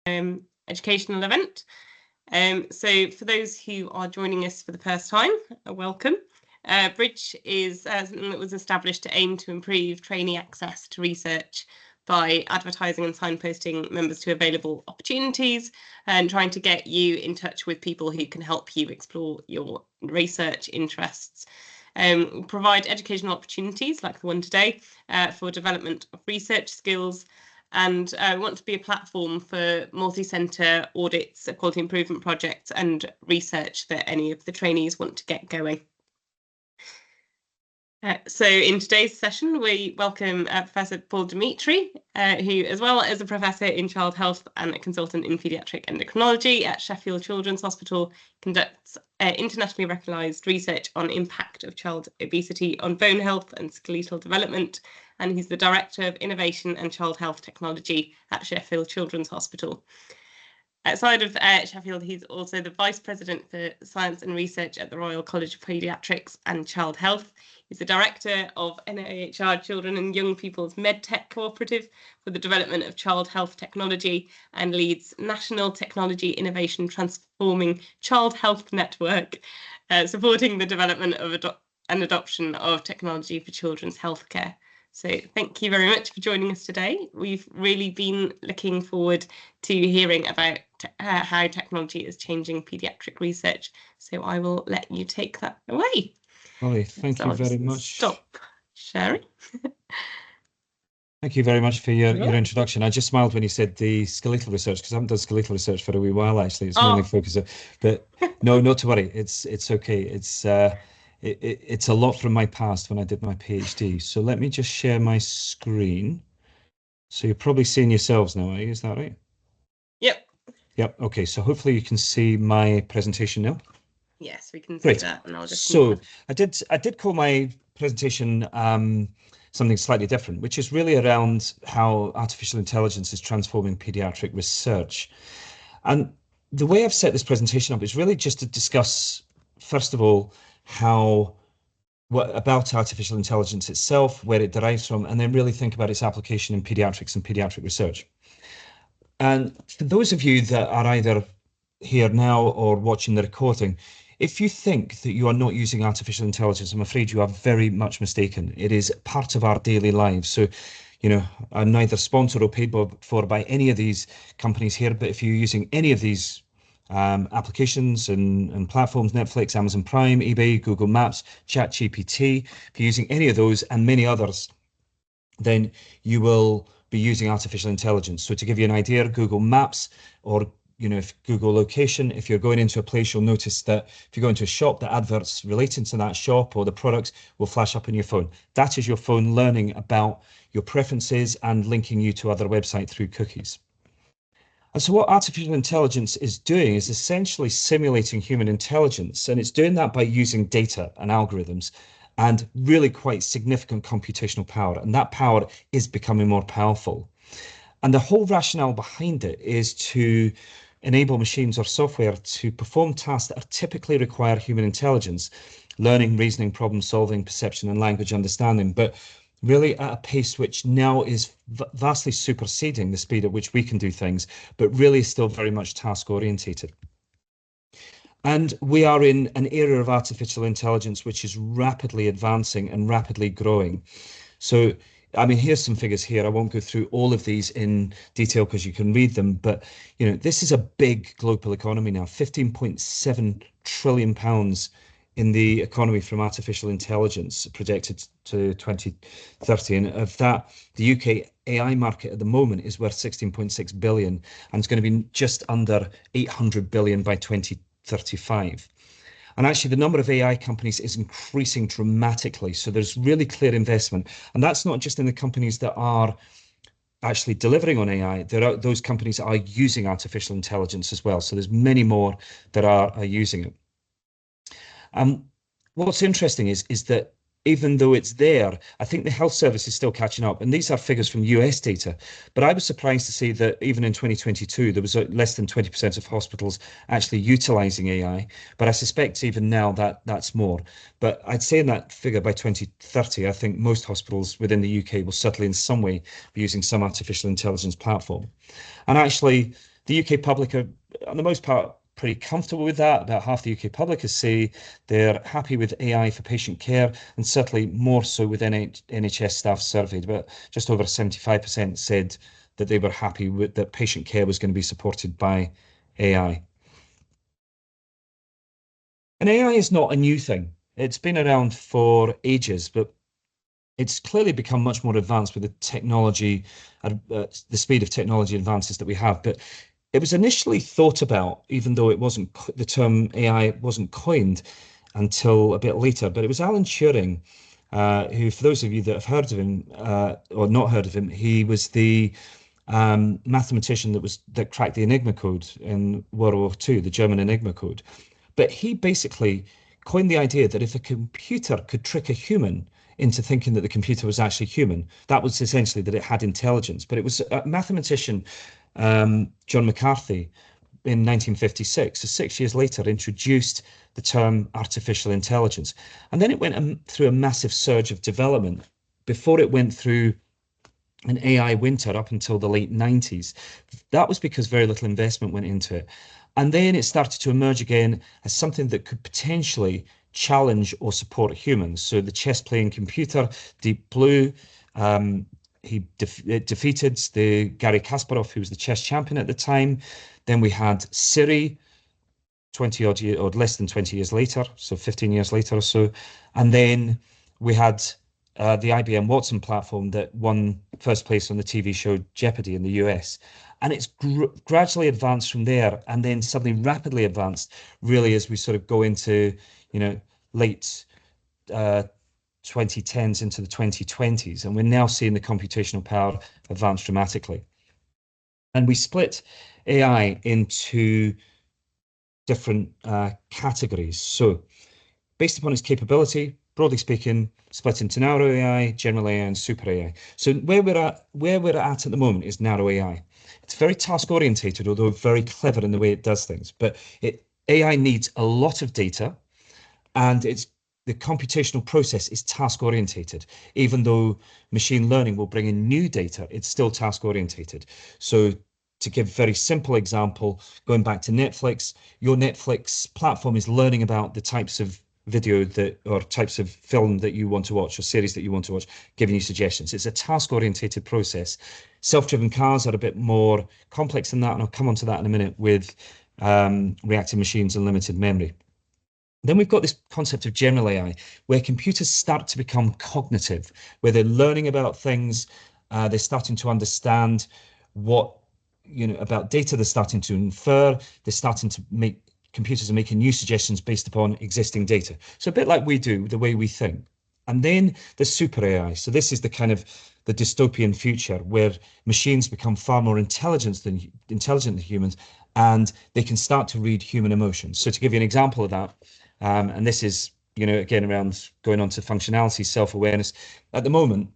educational event. So for those who are joining us for the first time, welcome. BRIDGE is something that was established to aim to improve trainee access to research by advertising and signposting members to available opportunities and trying to get you in touch with people who can help you explore your research interests. Provide educational opportunities like the one today for development of research skills, and want to be a platform for multi-centre audits, quality improvement projects and research that any of the trainees want to get going. So in today's session, we welcome Professor Paul Dimitri, who, as well as a professor in child health and a consultant in paediatric endocrinology at Sheffield Children's Hospital, conducts internationally recognised research on impact of child obesity on bone health and skeletal development, and he's the Director of Innovation and Child Health Technology at Sheffield Children's Hospital. Outside of Sheffield, he's also the Vice President for Science and Research at the Royal College of Paediatrics and Child Health. He's the Director of NIHR Children and Young People's MedTech Cooperative for the development of child health technology and leads National Technology Innovation Transforming Child Health Network, supporting the development of and adoption of technology for children's healthcare. So thank you very much for joining us today. We've really been looking forward to hearing about how technology is changing paediatric research. So I will let you take that away. Holly, thank you very much. Stop sharing. Thank you very much for your introduction. I just smiled when you said the skeletal research, because I haven't done skeletal research for a wee while, actually. It's mainly focused on, but no, not to worry. It's okay. It's a lot from my past when I did my PhD. So let me just share my screen. So you're probably seeing yourselves now, are you? Is that right? Yep. Yep. Okay. So hopefully you can see my presentation now. Yes, we can see that. And I'll just I did call my presentation something slightly different, which is really around how artificial intelligence is transforming paediatric research. And the way I've set this presentation up is really just to discuss, first of all, about artificial intelligence itself, where it derives from, and then really think about its application in paediatrics and paediatric research. And for those of you that are either here now or watching the recording, if you think that you are not using artificial intelligence, I'm afraid you are very much mistaken. It is part of our daily lives. So, you know, I'm neither sponsored or paid for by any of these companies here, but if you're using any of these applications and platforms, Netflix, Amazon Prime, eBay, Google Maps, ChatGPT, if you're using any of those and many others, then you will be using artificial intelligence. So to give you an idea, Google Maps, or if Google location, if you're going into a place, you'll notice that if you go into a shop, the adverts relating to that shop or the products will flash up on your phone. That is your phone learning about your preferences and linking you to other websites through cookies. And so what artificial intelligence is doing is essentially simulating human intelligence, and it's doing that by using data and algorithms and really quite significant computational power. And that power is becoming more powerful. And the whole rationale behind it is to enable machines or software to perform tasks that typically require human intelligence, learning, reasoning, problem solving, perception and language understanding, but really at a pace which now is vastly superseding the speed at which we can do things, but really still very much task orientated. And we are in an era of artificial intelligence which is rapidly advancing and rapidly growing. So I mean, here's some figures here. I won't go through all of these in detail because you can read them, but this is a big global economy now, 15.7 trillion pounds in the economy from artificial intelligence projected to 2030. And of that, the UK AI market at the moment is worth 16.6 billion, and it's going to be just under 800 billion by 2035. And actually, the number of AI companies is increasing dramatically. So there's really clear investment. And that's not just in the companies that are actually delivering on AI. Those companies are using artificial intelligence as well. So there's many more that are using it. What's interesting is that even though it's there, I think the health service is still catching up. And these are figures from US data. But I was surprised to see that even in 2022, there was less than 20% of hospitals actually utilizing AI. But I suspect even now that's more. But I'd say in that figure by 2030, I think most hospitals within the UK will certainly in some way be using some artificial intelligence platform. And actually, The UK public are, on the most part, pretty comfortable with that. About half the UK public say they're happy with AI for patient care, and certainly more so with NHS staff surveyed. But just over 75% said that they were happy with that patient care was going to be supported by AI. And AI is not a new thing. It's been around for ages, but it's clearly become much more advanced with the technology, the speed of technology advances that we have. But it was initially thought about, even though it wasn't, the term AI wasn't coined until a bit later. But it was Alan Turing, who, for those of you that have heard of him or not heard of him, he was the mathematician that cracked the Enigma code in World War II, the German Enigma code. But he basically coined the idea that if a computer could trick a human into thinking that the computer was actually human, that was essentially that it had intelligence. But it was a mathematician, John McCarthy, in 1956, so 6 years later, introduced the term artificial intelligence. And then it went through a massive surge of development before it went through an AI winter up until the late 90s. That was because very little investment went into it. And then it started to emerge again as something that could potentially challenge or support humans. So the chess playing computer, Deep Blue, he defeated the Garry Kasparov, who was the chess champion at the time. Then we had Siri, 20 odd years, or less than 20 years later, so 15 years later or so. And then we had the IBM Watson platform that won first place on the TV show Jeopardy in the US. And it's gradually advanced from there, and then suddenly rapidly advanced, really, as we sort of go into, late 2010s into the 2020s. And we're now seeing the computational power advance dramatically. And we split AI into different categories. So based upon its capability, broadly speaking, split into narrow AI, general AI, and super AI. So where we're at the moment is narrow AI. It's very task orientated, although very clever in the way it does things. But AI needs a lot of data, and the computational process is task orientated. Even though machine learning will bring in new data, it's still task orientated. So to give a very simple example, going back to Netflix, your Netflix platform is learning about the types of video or types of film that you want to watch or series that you want to watch, giving you suggestions. It's a task-orientated process. Self-driven cars are a bit more complex than that, and I'll come on to that in a minute with reactive machines and limited memory. Then we've got this concept of general AI, where computers start to become cognitive, where they're learning about things, they're starting to understand about data, they're starting to infer, they're starting to computers are making new suggestions based upon existing data. So a bit like we do, the way we think. And then the super AI. So this is the kind of the dystopian future where machines become far more intelligent than humans, and they can start to read human emotions. So to give you an example of that, and this is, again, around going on to functionality, self-awareness. At the moment,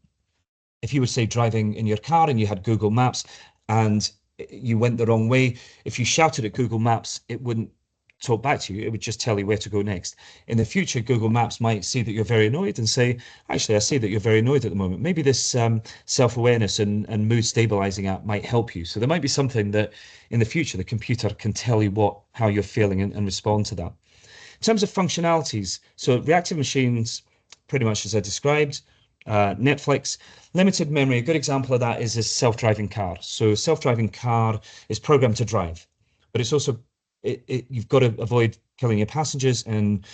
if you were, say, driving in your car and you had Google Maps and you went the wrong way, if you shouted at Google Maps, it wouldn't talk back to you. It would just tell you where to go next. In the future, Google Maps might see that you're very annoyed and say, actually, I see that you're very annoyed at the moment. Maybe this self-awareness and mood stabilizing app might help you. So there might be something that in the future, the computer can tell you how you're feeling and respond to that. In terms of functionalities, so reactive machines, pretty much as I described, Netflix. Limited memory, a good example of that is a self-driving car. So a self-driving car is programmed to drive, but it's also, you've got to avoid killing your passengers and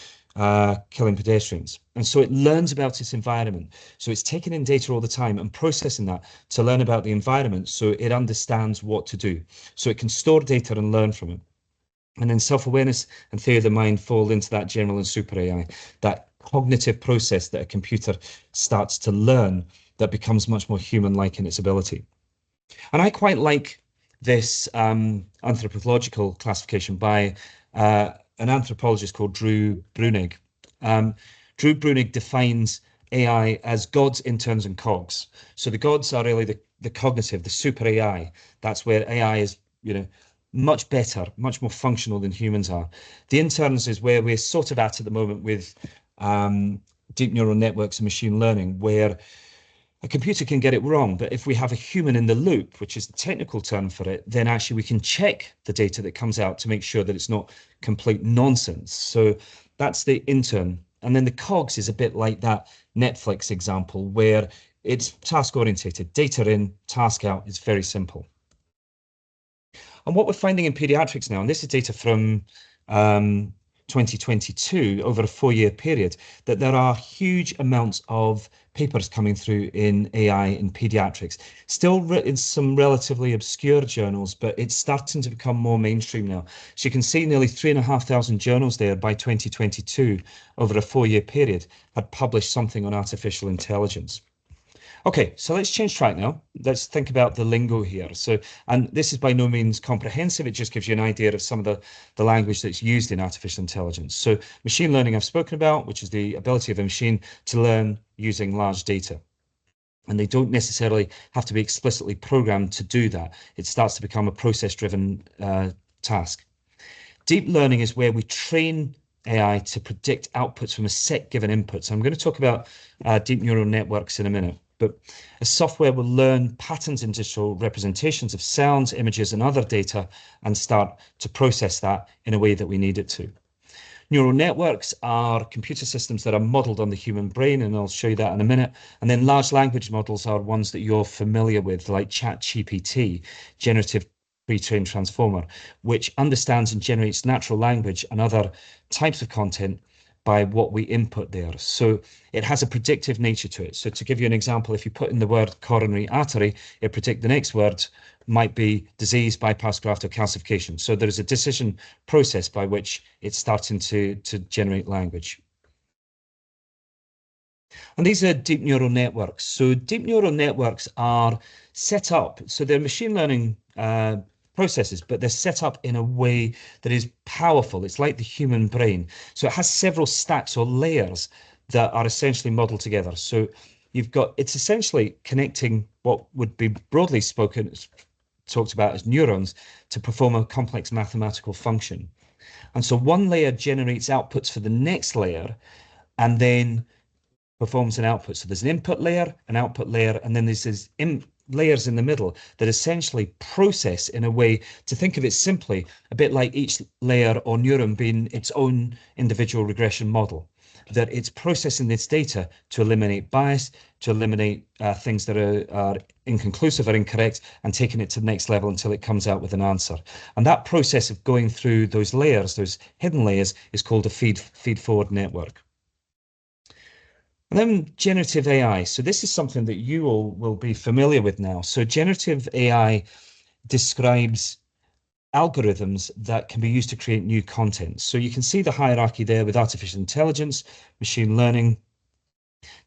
killing pedestrians. And so it learns about its environment. So it's taking in data all the time and processing that to learn about the environment so it understands what to do. So it can store data and learn from it. And then self-awareness and theory of the mind fall into that general and super AI, that cognitive process that a computer starts to learn that becomes much more human-like in its ability. And I quite like this anthropological classification by an anthropologist called Drew Brunig. Drew Brunig defines AI as gods, interns, and cogs. So the gods are really the cognitive, the super AI. That's where AI is, much better, much more functional than humans are. The interns is where we're sort of at the moment with deep neural networks and machine learning, where a computer can get it wrong, but if we have a human in the loop, which is the technical term for it, then actually we can check the data that comes out to make sure that it's not complete nonsense. So that's the intern. And then the cogs is a bit like that Netflix example where it's task orientated, data in, task out is very simple. And what we're finding in pediatrics now, and this is data from 2022 over a 4-year period, that there are huge amounts of papers coming through in AI in pediatrics, still in some relatively obscure journals, but it's starting to become more mainstream now. So you can see nearly 3,500 journals there by 2022 over a 4-year period had published something on artificial intelligence. Okay, so let's change track now. Let's think about the lingo here. So, and this is by no means comprehensive. It just gives you an idea of some of the language that's used in artificial intelligence. So machine learning I've spoken about, which is the ability of a machine to learn using large data. And they don't necessarily have to be explicitly programmed to do that. It starts to become a process-driven task. Deep learning is where we train AI to predict outputs from a set given input. So I'm going to talk about deep neural networks in a minute. But a software will learn patterns in digital representations of sounds, images, and other data and start to process that in a way that we need it to. Neural networks are computer systems that are modeled on the human brain, and I'll show you that in a minute. And then large language models are ones that you're familiar with, like ChatGPT, generative pre-trained transformer, which understands and generates natural language and other types of content by what we input there. So it has a predictive nature to it. So to give you an example, if you put in the word coronary artery, it predict the next word might be disease, bypass graft, or calcification. So there is a decision process by which it's starting to generate language. And these are deep neural networks. So deep neural networks are set up, so they're machine learning processes, but they're set up in a way that is powerful. It's like the human brain. So it has several stacks or layers that are essentially modeled together. So it's essentially connecting what would be broadly talked about as neurons to perform a complex mathematical function. And so one layer generates outputs for the next layer and then performs an output. So there's an input layer, an output layer, and then there's these layers in the middle that essentially process in a way, to think of it simply, a bit like each layer or neuron being its own individual regression model, that it's processing this data to eliminate bias, to eliminate things that are inconclusive or incorrect, and taking it to the next level until it comes out with an answer. And that process of going through those layers, those hidden layers, is called a feed-forward network. And then generative AI. So this is something that you all will be familiar with now. So generative AI describes algorithms that can be used to create new content. So you can see the hierarchy there with artificial intelligence, machine learning,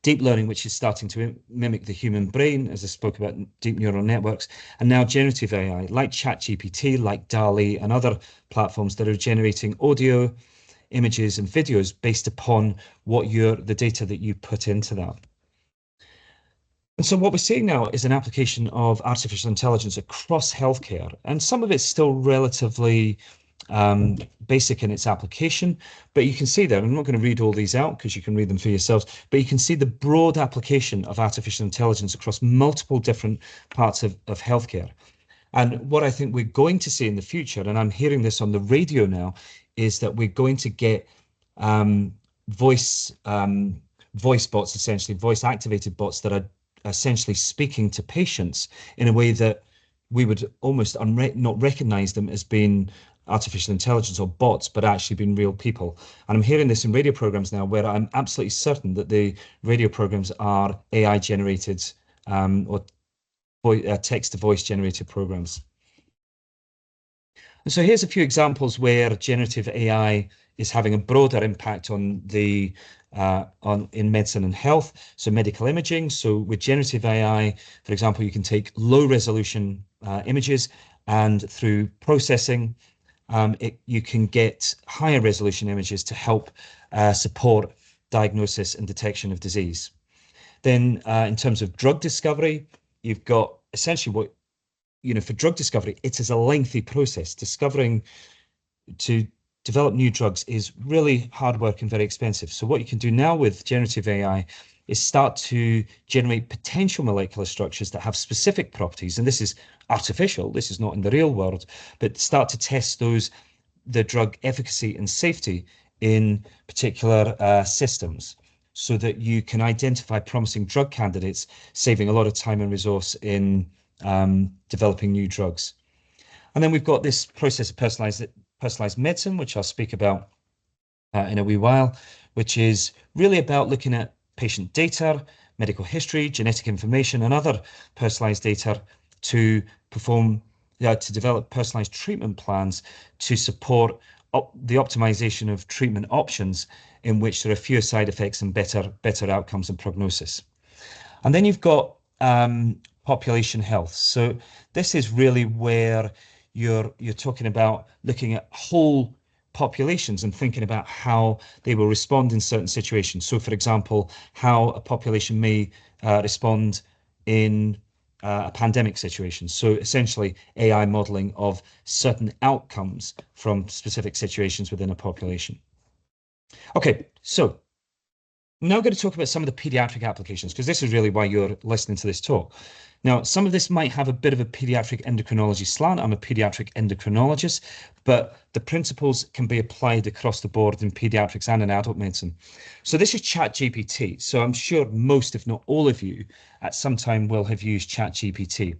deep learning, which is starting to mimic the human brain, as I spoke about deep neural networks, and now generative AI, like ChatGPT, like DALL-E, and other platforms that are generating audio, images, and videos based upon the data that you put into that. And so what we're seeing now is an application of artificial intelligence across healthcare, and some of it's still relatively basic in its application, but you can see there, I'm not going to read all these out because you can read them for yourselves, but you can see the broad application of artificial intelligence across multiple different parts of healthcare. And what I think we're going to see in the future, and I'm hearing this on the radio now, is that we're going to get voice bots, essentially voice-activated bots that are essentially speaking to patients in a way that we would almost not recognize them as being artificial intelligence or bots, but actually being real people. And I'm hearing this in radio programs now where I'm absolutely certain that the radio programs are AI generated or text-to-voice generated programs. And so here's a few examples where generative AI is having a broader impact on in medicine and health. So medical imaging. So with generative AI, for example, you can take low resolution images, and through processing, you can get higher resolution images to help support diagnosis and detection of disease. Then in terms of drug discovery, you've got essentially for drug discovery, it is a lengthy process. To develop new drugs is really hard work and very expensive. So what you can do now with generative AI is start to generate potential molecular structures that have specific properties. And this is artificial, this is not in the real world, but start to test the drug efficacy and safety in particular systems, so that you can identify promising drug candidates, saving a lot of time and resource in developing new drugs. And then we've got this process of personalized medicine, which I'll speak about in a wee while, which is really about looking at patient data, medical history, genetic information, and other personalized data to develop personalized treatment plans to support the optimization of treatment options in which there are fewer side effects and better outcomes and prognosis. And then you've got population health. So this is really where you're talking about looking at whole populations and thinking about how they will respond in certain situations. So, for example, how a population may respond in a pandemic situation. So essentially AI modeling of certain outcomes from specific situations within a population. Okay, so I'm now going to talk about some of the pediatric applications, because this is really why you're listening to this talk. Now, some of this might have a bit of a pediatric endocrinology slant. I'm a pediatric endocrinologist, but the principles can be applied across the board in pediatrics and in adult medicine. So this is ChatGPT. So I'm sure most, if not all of you, at some time will have used ChatGPT.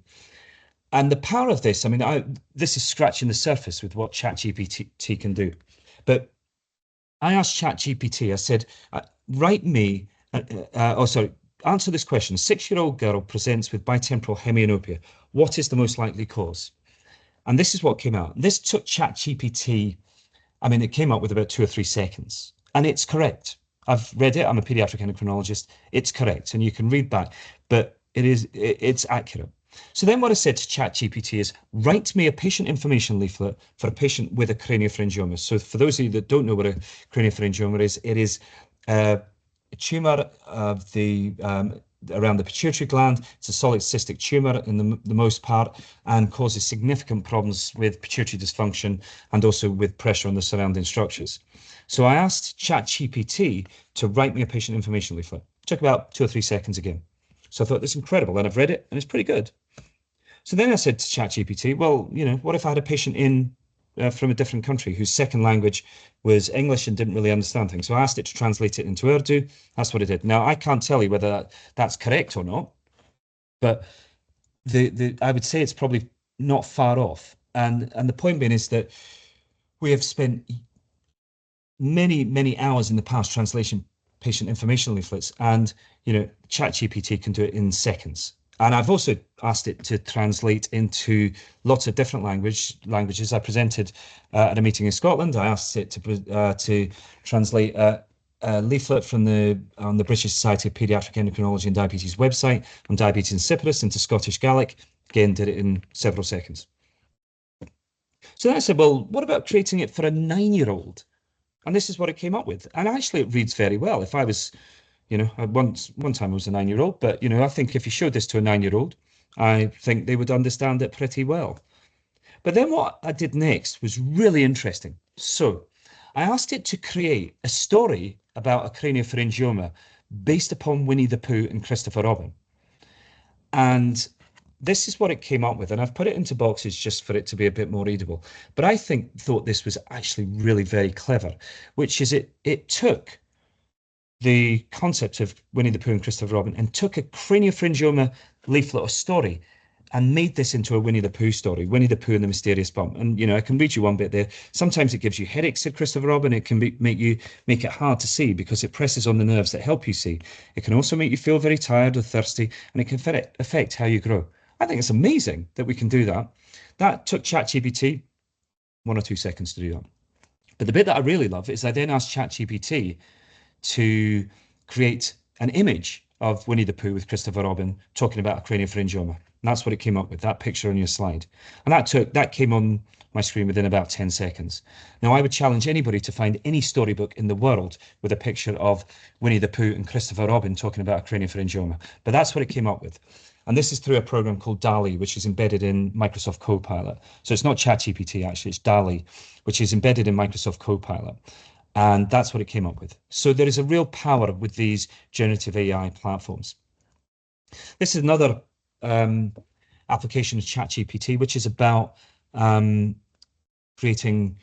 And the power of this, I mean, this is scratching the surface with what ChatGPT can do. But I asked ChatGPT, I said, answer this question. A 6-year-old girl presents with bitemporal hemianopia. What is the most likely cause? And this is what came out. This took ChatGPT, I mean, it came up with about 2 or 3 seconds, and it's correct. I've read it. I'm a pediatric endocrinologist. It's correct, and you can read back, but it's accurate. So then what I said to ChatGPT is, write me a patient information leaflet for a patient with a craniopharyngioma. So for those of you that don't know what a craniopharyngioma is, it is a tumor of around the pituitary gland. It's a solid cystic tumor in the most part, and causes significant problems with pituitary dysfunction and also with pressure on the surrounding structures. So I asked ChatGPT to write me a patient information leaflet. It took about 2 or 3 seconds again. So I thought, that's incredible, and I've read it and it's pretty good. So then I said to ChatGPT, well, what if I had a patient from a different country whose second language was English and didn't really understand things? So I asked it to translate it into Urdu. That's what it did. Now, I can't tell you whether that's correct or not, but I would say it's probably not far off. And the point being is that we have spent many hours in the past translation patient information leaflets, and ChatGPT can do it in seconds. And I've also asked it to translate into lots of different languages. I presented at a meeting in Scotland. I asked it to translate a leaflet from on the British Society of Paediatric Endocrinology and Diabetes website on diabetes insipidus into Scottish Gaelic. Again, did it in several seconds. So then I said, well, what about creating it for a 9-year-old? And this is what it came up with. And actually, it reads very well. If I was, one time I was a 9-year-old, but, I think if you showed this to a 9-year-old, I think they would understand it pretty well. But then what I did next was really interesting. So I asked it to create a story about a craniopharyngioma based upon Winnie the Pooh and Christopher Robin. And this is what it came up with, and I've put it into boxes just for it to be a bit more readable. But I thought this was actually really very clever, which is it took the concept of Winnie the Pooh and Christopher Robin and took a craniopharyngioma leaflet or story and made this into a Winnie the Pooh story, Winnie the Pooh and the Mysterious Bump. And, I can read you one bit there. Sometimes it gives you headaches, said Christopher Robin. It can make it hard to see because it presses on the nerves that help you see. It can also make you feel very tired or thirsty, and it can affect how you grow. I think it's amazing that we can do that. That took ChatGPT 1 or 2 seconds to do that. But the bit that I really love is I then asked ChatGPT to create an image of Winnie the Pooh with Christopher Robin talking about a craniopharyngioma. And that's what it came up with, that picture on your slide. And that came on my screen within about 10 seconds. Now, I would challenge anybody to find any storybook in the world with a picture of Winnie the Pooh and Christopher Robin talking about a craniopharyngioma. But that's what it came up with. And this is through a program called DALL-E, which is embedded in Microsoft Copilot. So it's not ChatGPT, actually, it's DALL-E, which is embedded in Microsoft Copilot. And that's what it came up with. So there is a real power with these generative AI platforms. This is another application of ChatGPT, which is about creating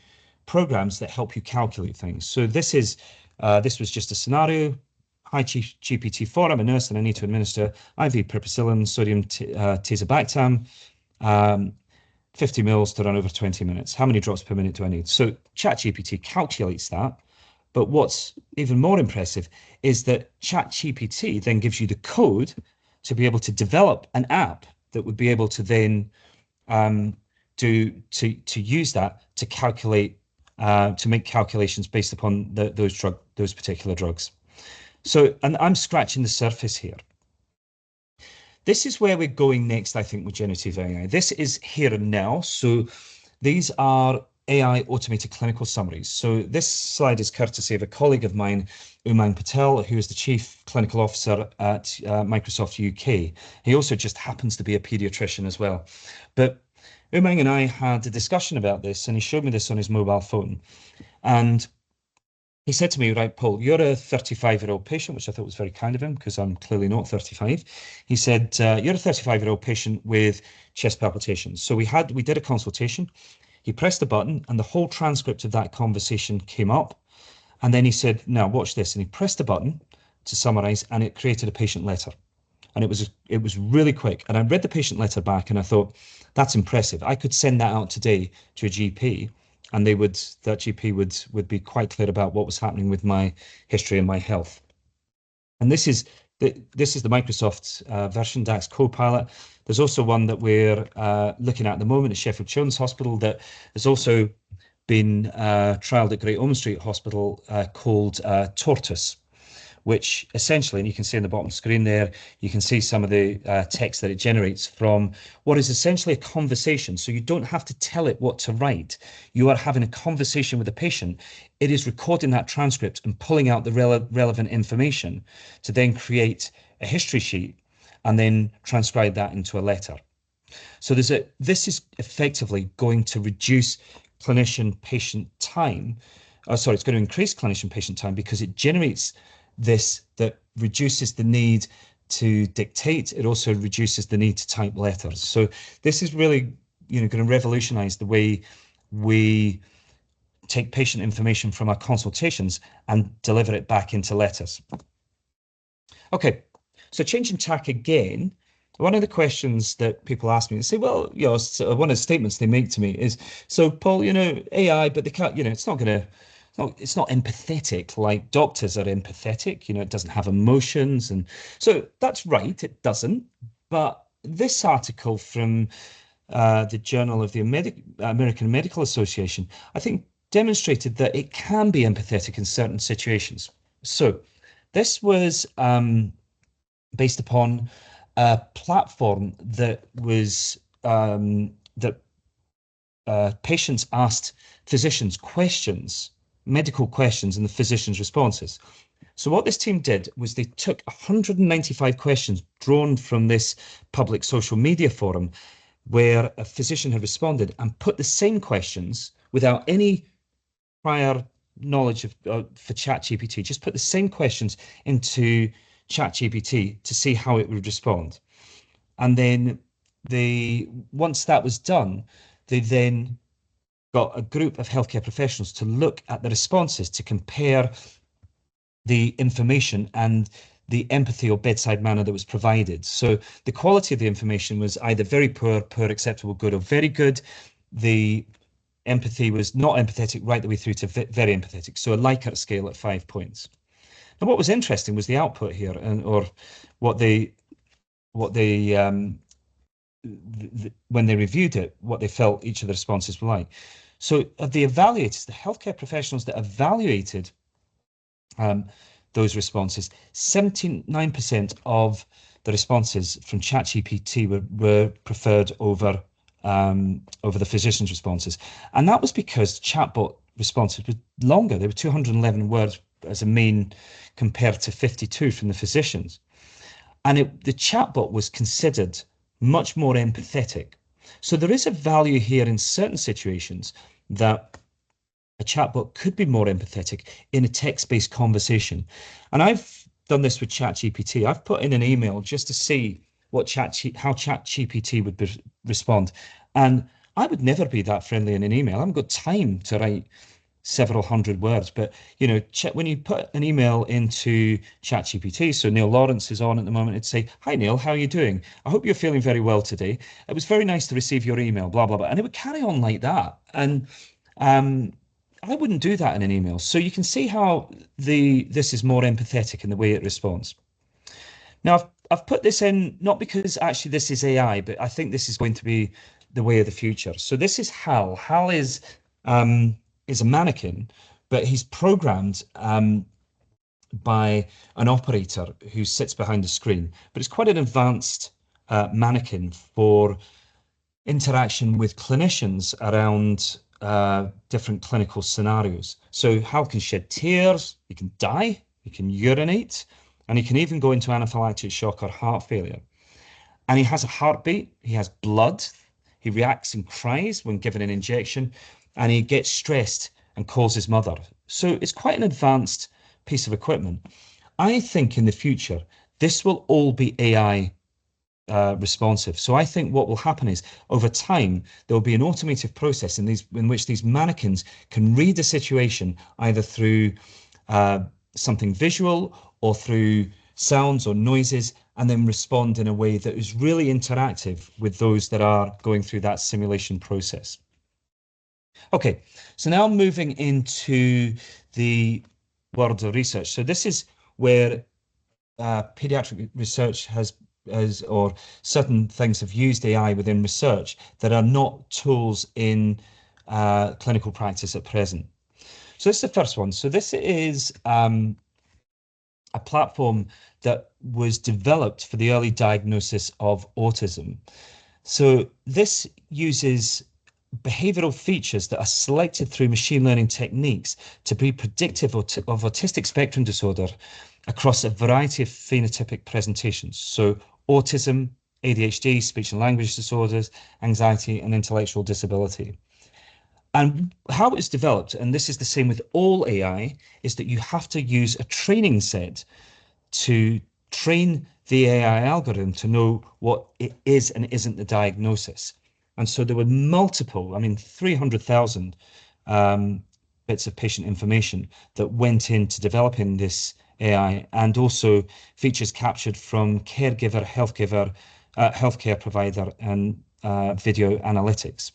programs that help you calculate things. So this was just a scenario. Hi, GPT-4, I'm a nurse and I need to administer IV piperacillin, sodium tazobactam, 50 mils to run over 20 minutes. How many drops per minute do I need? So ChatGPT calculates that. But what's even more impressive is that ChatGPT then gives you the code to be able to develop an app that would be able to then to use that to calculate to make calculations based upon those particular drugs. So, and I'm scratching the surface here. This is where we're going next, I think, with generative AI. This is here and now. So these are AI automated clinical summaries. So this slide is courtesy of a colleague of mine, Umang Patel, who is the Chief Clinical Officer at Microsoft UK. He also just happens to be a pediatrician as well. But Umang and I had a discussion about this, and he showed me this on his mobile phone. And he said to me, right, Paul, you're a 35-year-old patient, which I thought was very kind of him because I'm clearly not 35. He said, you're a 35-year-old patient with chest palpitations. So we did a consultation. He pressed the button and the whole transcript of that conversation came up. And then he said, now watch this. And he pressed the button to summarize and it created a patient letter. And it was really quick. And I read the patient letter back and I thought, that's impressive. I could send that out today to a GP and that GP would be quite clear about what was happening with my history and my health. And this is the Microsoft version, DAX Copilot. There's also one that we're looking at the moment at Sheffield Children's Hospital that has also been trialled at Great Ormond Street Hospital called Tortoise, which essentially, and you can see in the bottom screen there, you can see some of the text that it generates from what is essentially a conversation. So you don't have to tell it what to write. You are having a conversation with the patient. It is recording that transcript and pulling out the relevant information to then create a history sheet and then transcribe that into a letter. So this is effectively going to reduce clinician-patient time. It's going to increase clinician-patient time because it generates this that reduces the need to dictate. It also reduces the need to type letters. So this is really, going to revolutionize the way we take patient information from our consultations and deliver it back into letters. Okay, so changing tack again. One of the questions that people ask me, they say, well, one of the statements they make to me is, so Paul, AI, but they can't, it's not empathetic like doctors are empathetic. It doesn't have emotions. And so that's right, it doesn't. But this article from the Journal of the American Medical Association, I think demonstrated that it can be empathetic in certain situations. So this was based upon a platform that was patients asked physicians questions, medical questions, and the physician's responses. So what this team did was they took 195 questions drawn from this public social media forum where a physician had responded and put the same questions without any prior knowledge for ChatGPT, just put the same questions into ChatGPT to see how it would respond. And then once that was done, they then got a group of healthcare professionals to look at the responses to compare the information and the empathy or bedside manner that was provided. So the quality of the information was either very poor, acceptable, good, or very good. The empathy was not empathetic right the way through to very empathetic. So a Likert scale at 5 points. And what was interesting was the output here, or what they when they reviewed it, what they felt each of the responses were like. So the evaluators, the healthcare professionals that evaluated those responses, 79% of the responses from ChatGPT were preferred over the physician's responses. And that was because chatbot responses were longer. They were 211 words as a mean compared to 52 from the physicians. And the chatbot was considered much more empathetic. So there is a value here in certain situations that a chatbot could be more empathetic in a text-based conversation. And I've done this with ChatGPT. I've put in an email just to see how ChatGPT would respond. And I would never be that friendly in an email. I haven't got time to write several hundred words, but when you put an email into ChatGPT, so Neil Lawrence is on at the moment, it'd say, "Hi Neil, how are you doing? I hope you're feeling very well today. It was very nice to receive your email, blah, blah, blah." And it would carry on like that. And I wouldn't do that in an email. So you can see how this is more empathetic in the way it responds. Now, I've put this in not because actually this is AI, but I think this is going to be the way of the future. So this is Hal. Hal is a mannequin, but he's programmed by an operator who sits behind the screen. But it's quite an advanced mannequin for interaction with clinicians around different clinical scenarios. So Hal can shed tears, he can die, he can urinate, and he can even go into anaphylactic shock or heart failure. And he has a heartbeat, he has blood, he reacts and cries when given an injection, and he gets stressed and calls his mother. So it's quite an advanced piece of equipment. I think in the future, this will all be AI responsive. So I think what will happen is over time, there will be an automated process in which these mannequins can read a situation either through something visual or through sounds or noises, and then respond in a way that is really interactive with those that are going through that simulation process. Okay, so now moving into the world of research. So this is where pediatric research or certain things have used AI within research that are not tools in clinical practice at present. So this is the first one. So this is a platform that was developed for the early diagnosis of autism. So this uses behavioral features that are selected through machine learning techniques to be predictive of autistic spectrum disorder across a variety of phenotypic presentations. So autism, ADHD, speech and language disorders, anxiety, and intellectual disability. And how it's developed, and this is the same with all AI, is that you have to use a training set to train the AI algorithm to know what it is and isn't the diagnosis. And so there were multiple, 300,000 bits of patient information that went into developing this AI, and also features captured from caregiver, healthcare provider, and video analytics.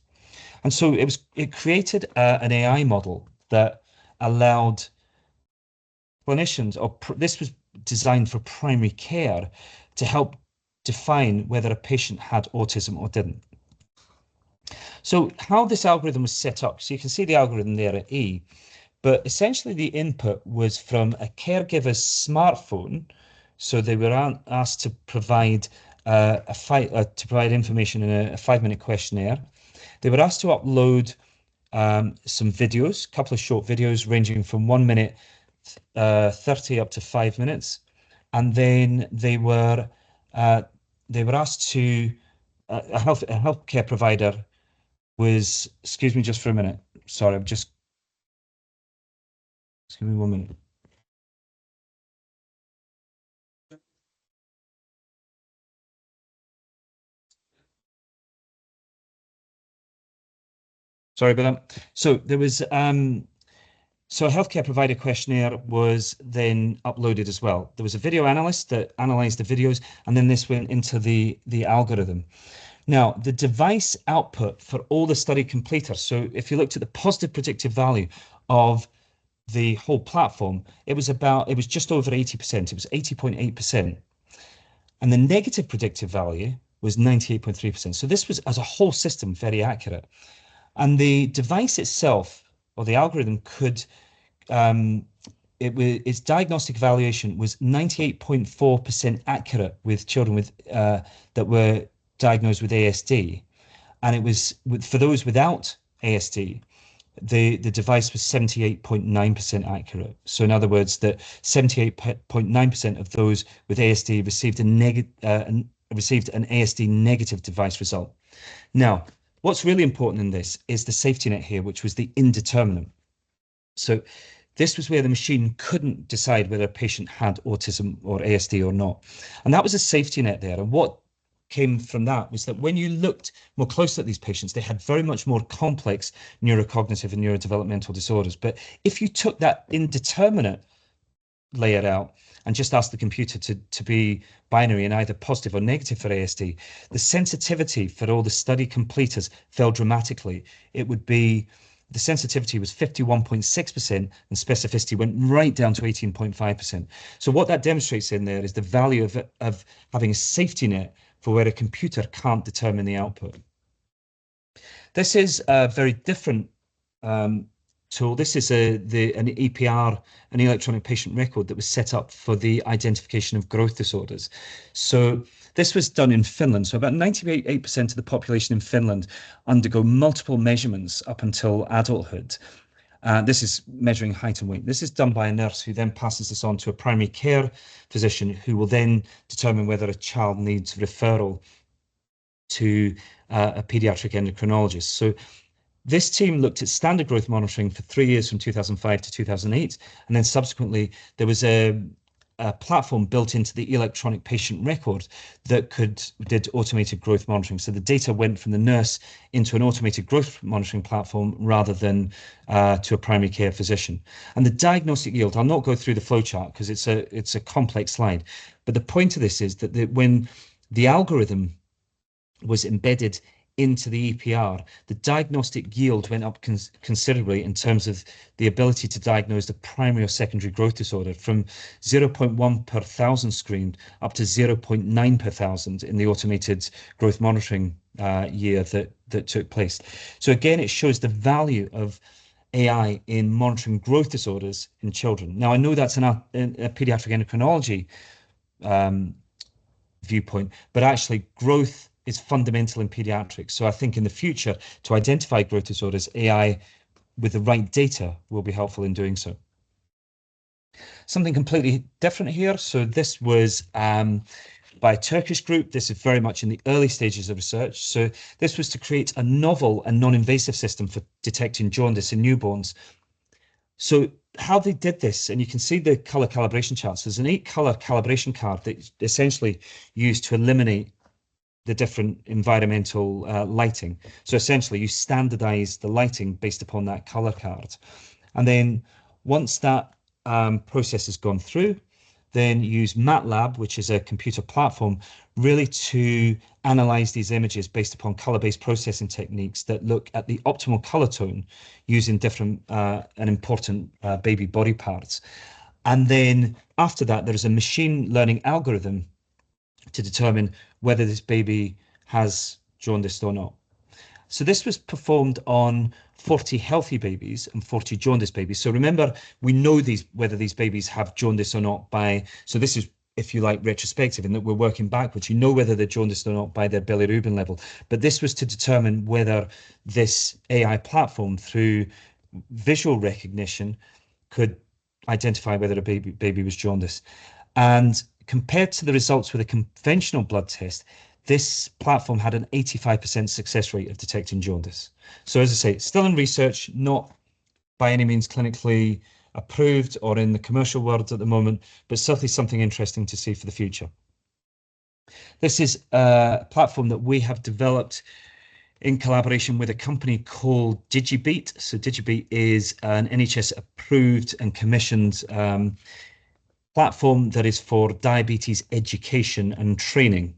And so it created an AI model that allowed clinicians, this was designed for primary care, to help define whether a patient had autism or didn't. So how this algorithm was set up, so you can see the algorithm there at E, but essentially the input was from a caregiver's smartphone. So they were asked to provide information in a 5-minute questionnaire. They were asked to upload some videos, a couple of short videos ranging from 1 minute 30 up to 5 minutes, and then they were asked to a healthcare provider was, excuse me just for a minute, sorry, just give me 1 minute. Sorry about that. So there was so a healthcare provider questionnaire was then uploaded as well. There was a video analyst that analyzed the videos, and then this went into the algorithm. Now, the device output for all the study completers, so if you looked at the positive predictive value of the whole platform, it was just over 80%. It was 80.8%. And the negative predictive value was 98.3%. So this was, as a whole system, very accurate. And the device itself, or the algorithm, could its diagnostic evaluation was 98.4% accurate with children with that were diagnosed with ASD, and it was for those without ASD, the device was 78.9% accurate. So in other words, that 78.9% of those with ASD received an ASD negative device result. Now, what's really important in this is the safety net here, which was the indeterminate. So this was where the machine couldn't decide whether a patient had autism or ASD or not. And that was a safety net there. And what came from that was that when you looked more closely at these patients, they had very much more complex neurocognitive and neurodevelopmental disorders. But if you took that indeterminate layer out and just asked the computer to be binary and either positive or negative for ASD, the sensitivity for all the study completers fell dramatically. It would be, the sensitivity was 51.6% and specificity went right down to 18.5%. So what that demonstrates in there is the value of having a safety net for where a computer can't determine the output. This is a very different tool. This is an EPR, an electronic patient record, that was set up for the identification of growth disorders. So this was done in Finland. So about 98% of the population in Finland undergo multiple measurements up until adulthood. This is measuring height and weight. This is done by a nurse who then passes this on to a primary care physician who will then determine whether a child needs referral to a pediatric endocrinologist. So this team looked at standard growth monitoring for 3 years from 2005 to 2008. And then subsequently, there was a platform built into the electronic patient record that did automated growth monitoring. So the data went from the nurse into an automated growth monitoring platform rather than to a primary care physician. And the diagnostic yield, I'll not go through the flowchart because it's a complex slide, but the point of this is that when the algorithm was embedded into the EPR, the diagnostic yield went up considerably in terms of the ability to diagnose the primary or secondary growth disorder, from 0.1 per thousand screened up to 0.9 per thousand in the automated growth monitoring year that took place. So again, it shows the value of AI in monitoring growth disorders in children. Now, I know that's a pediatric endocrinology viewpoint, but actually growth is fundamental in pediatrics. So I think in the future, to identify growth disorders, AI with the right data will be helpful in doing so. Something completely different here. So this was by a Turkish group. This is very much in the early stages of research. So this was to create a novel and non-invasive system for detecting jaundice in newborns. So how they did this, and you can see the color calibration charts. There's an 8-color calibration card that essentially used to eliminate the different environmental lighting. So essentially you standardize the lighting based upon that color card. And then once that process has gone through, then use MATLAB, which is a computer platform, really to analyze these images based upon color-based processing techniques that look at the optimal color tone using different and important baby body parts. And then after that, there is a machine learning algorithm to determine whether this baby has jaundice or not. So this was performed on 40 healthy babies and 40 jaundice babies. So remember, we know whether these babies have jaundice or not so this is, if you like, retrospective, in that we're working backwards. You know whether they're jaundiced or not by their bilirubin level. But this was to determine whether this AI platform, through visual recognition, could identify whether a baby was jaundiced. And compared to the results with a conventional blood test, this platform had an 85% success rate of detecting jaundice. So as I say, it's still in research, not by any means clinically approved or in the commercial world at the moment, but certainly something interesting to see for the future. This is a platform that we have developed in collaboration with a company called DigiBeat. So DigiBeat is an NHS approved and commissioned platform that is for diabetes education and training.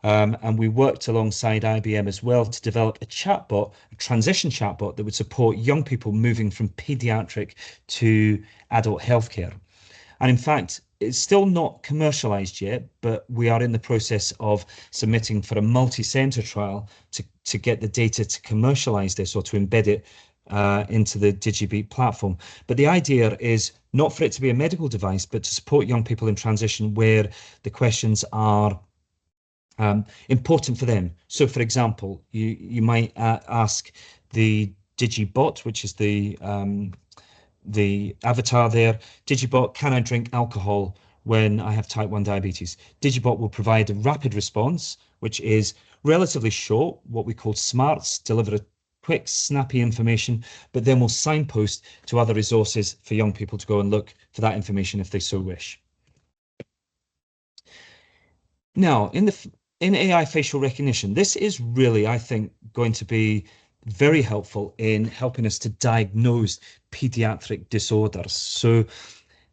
And we worked alongside IBM as well to develop a chatbot, a transition chatbot that would support young people moving from pediatric to adult healthcare. And in fact, it's still not commercialized yet, but we are in the process of submitting for a multi-center trial to get the data to commercialize this or to embed it into the DigiBeat platform. But the idea is not for it to be a medical device, but to support young people in transition where the questions are important for them. So for example, you might ask the DigiBot, which is the avatar there, DigiBot, can I drink alcohol when I have type 1 diabetes? DigiBot will provide a rapid response, which is relatively short, what we call smarts, deliver quick, snappy information, but then we'll signpost to other resources for young people to go and look for that information if they so wish. Now, in AI facial recognition, this is really, I think, going to be very helpful in helping us to diagnose pediatric disorders. So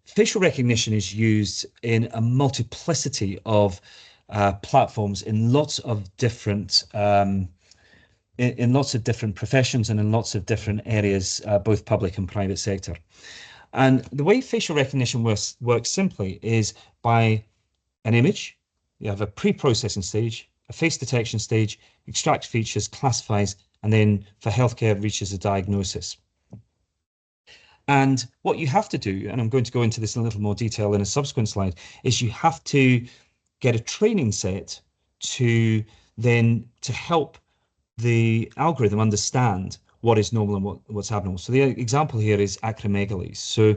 facial recognition is used in a multiplicity of platforms in lots of different in lots of different professions and in lots of different areas, both public and private sector. And the way facial recognition works simply is by an image. You have a pre-processing stage, a face detection stage, extract features, classifies, and then for healthcare reaches a diagnosis. And what you have to do, and I'm going to go into this in a little more detail in a subsequent slide, is you have to get a training set to help the algorithm understand what is normal and what's abnormal. So the example here is acromegaly. So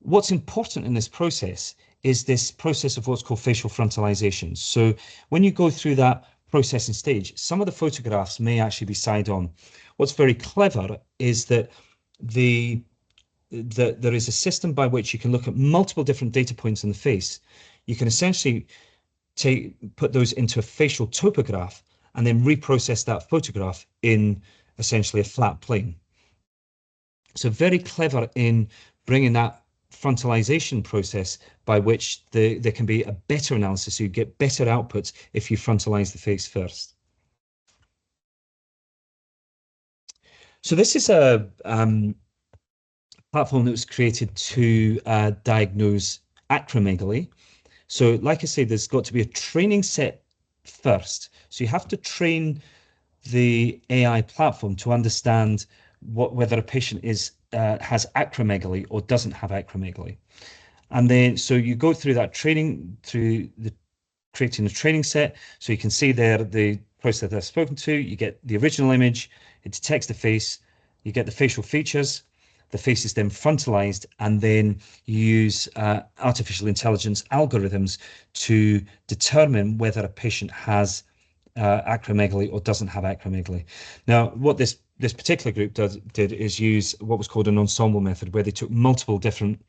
what's important in this process is this process of what's called facial frontalization. So when you go through that processing stage, some of the photographs may actually be side on. What's very clever is that there is a system by which you can look at multiple different data points in the face. You can essentially put those into a facial topograph and then reprocess that photograph in essentially a flat plane. So very clever in bringing that frontalization process by which there can be a better analysis, so you get better outputs if you frontalize the face first. So this is a platform that was created to diagnose acromegaly. So like I said, there's got to be a training set first. So you have to train the AI platform to understand whether a patient has acromegaly or doesn't have acromegaly. And then so you go through that training, creating a training set. So you can see there the process that I've spoken to. You get the original image, it detects the face, you get the facial features, the face is then frontalized, and then you use artificial intelligence algorithms to determine whether a patient has acromegaly or doesn't have acromegaly. Now, what this particular group did is use what was called an ensemble method, where they took multiple different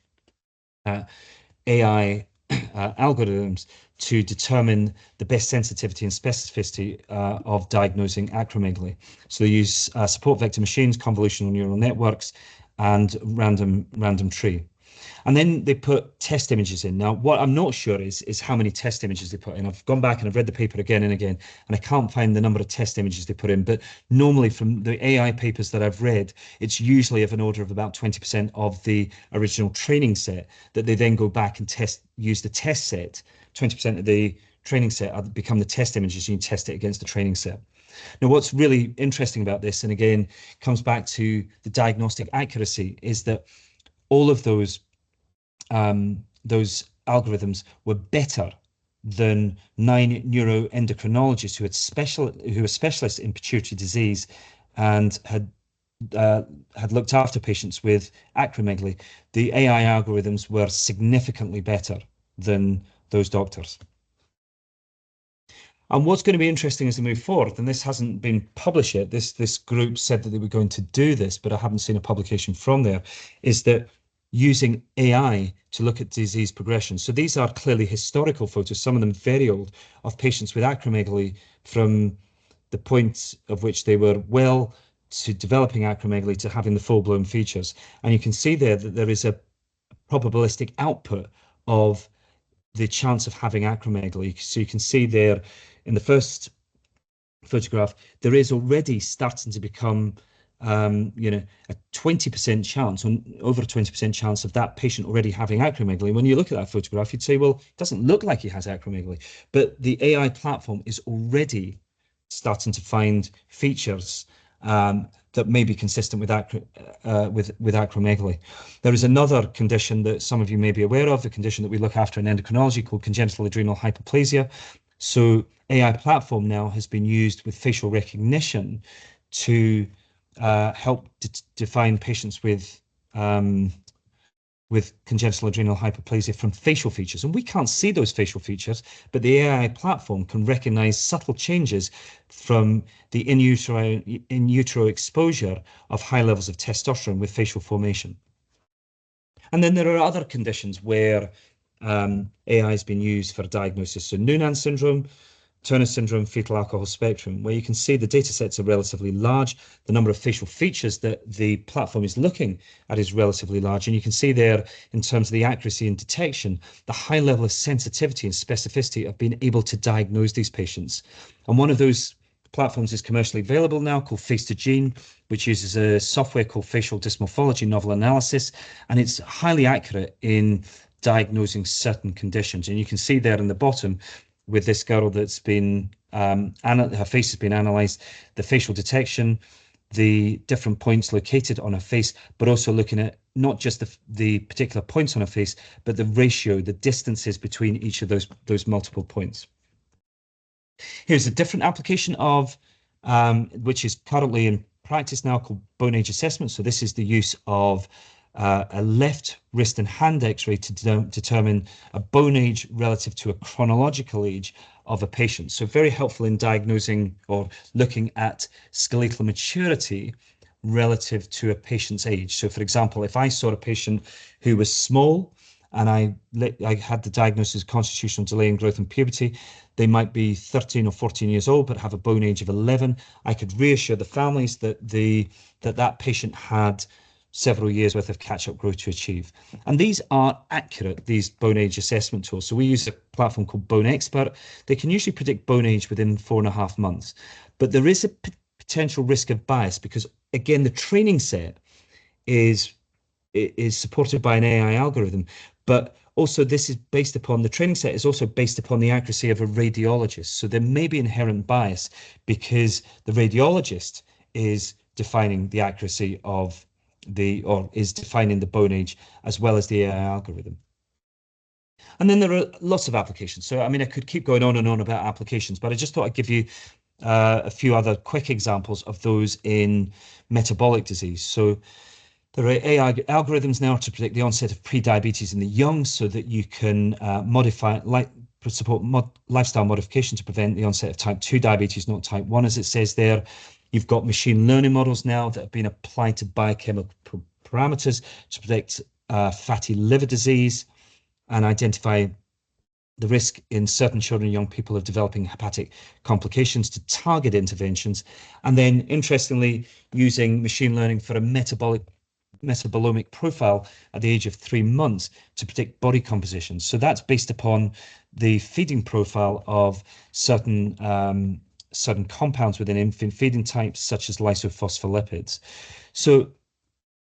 AI algorithms to determine the best sensitivity and specificity of diagnosing acromegaly. So they use support vector machines, convolutional neural networks, and random tree. And then they put test images in. Now, what I'm not sure is how many test images they put in. I've gone back and I've read the paper again and again, and I can't find the number of test images they put in. But normally from the AI papers that I've read, it's usually of an order of about 20% of the original training set that they then go back and use the test set. 20% of the training set become the test images, and you test it against the training set. Now, what's really interesting about this, and again, comes back to the diagnostic accuracy, is that all of those algorithms were better than 9 neuroendocrinologists who were specialists in pituitary disease and had looked after patients with acromegaly. The AI algorithms were significantly better than those doctors. And what's going to be interesting as we move forward, and this hasn't been published yet, this group said that they were going to do this, but I haven't seen a publication from there, is that using AI to look at disease progression. So these are clearly historical photos, some of them very old, of patients with acromegaly from the point of which they were well to developing acromegaly to having the full-blown features. And you can see there that there is a probabilistic output of the chance of having acromegaly. So you can see there in the first photograph, there is already starting to become a 20% chance, over a 20% chance of that patient already having acromegaly. When you look at that photograph, you'd say, well, it doesn't look like he has acromegaly, but the AI platform is already starting to find features that may be consistent with acromegaly. There is another condition that some of you may be aware of, the condition that we look after in endocrinology called congenital adrenal hyperplasia. So AI platform now has been used with facial recognition to help define patients with with congenital adrenal hyperplasia from facial features. And we can't see those facial features, but the AI platform can recognize subtle changes from the in utero exposure of high levels of testosterone with facial formation. And then there are other conditions where AI has been used for diagnosis. So Noonan syndrome, Turner syndrome, fetal alcohol spectrum, where you can see the data sets are relatively large. The number of facial features that the platform is looking at is relatively large. And you can see there, in terms of the accuracy and detection, the high level of sensitivity and specificity of being able to diagnose these patients. And one of those platforms is commercially available now, called Face2Gene, which uses a software called facial dysmorphology novel analysis, and it's highly accurate in diagnosing certain conditions. And you can see there in the bottom, with this girl that's been, her face has been analysed, the facial detection, the different points located on her face, but also looking at not just the particular points on her face, but the ratio, the distances between each of those multiple points. Here's a different application of, which is currently in practice now, called bone age assessment. So this is the use of a left wrist and hand x-ray to determine a bone age relative to a chronological age of a patient. So very helpful in diagnosing or looking at skeletal maturity relative to a patient's age. So for example, if I saw a patient who was small and I had the diagnosis of constitutional delay in growth and puberty, they might be 13 or 14 years old, but have a bone age of 11. I could reassure the families that that patient had several years worth of catch-up growth to achieve. And these are accurate, these bone age assessment tools. So we use a platform called Bone Expert. They can usually predict bone age within 4.5 months. But there is a potential risk of bias because, again, the training set is supported by an AI algorithm, but also this is based upon, the training set is also based upon the accuracy of a radiologist. So there may be inherent bias because the radiologist is defining the accuracy of is defining the bone age as well as the AI algorithm. And then there are lots of applications. So, I mean, I could keep going on and on about applications, but I just thought I'd give you a few other quick examples of those in metabolic disease. So there are AI algorithms now to predict the onset of pre-diabetes in the young so that you can support lifestyle modification to prevent the onset of type 2 diabetes, not type 1, as it says there. You've got machine learning models now that have been applied to biochemical parameters to predict fatty liver disease and identify the risk in certain children and young people of developing hepatic complications to target interventions. And then, interestingly, using machine learning for a metabolomic profile at the age of 3 months to predict body composition. So that's based upon the feeding profile of certain compounds within infant feeding types, such as lysophospholipids. So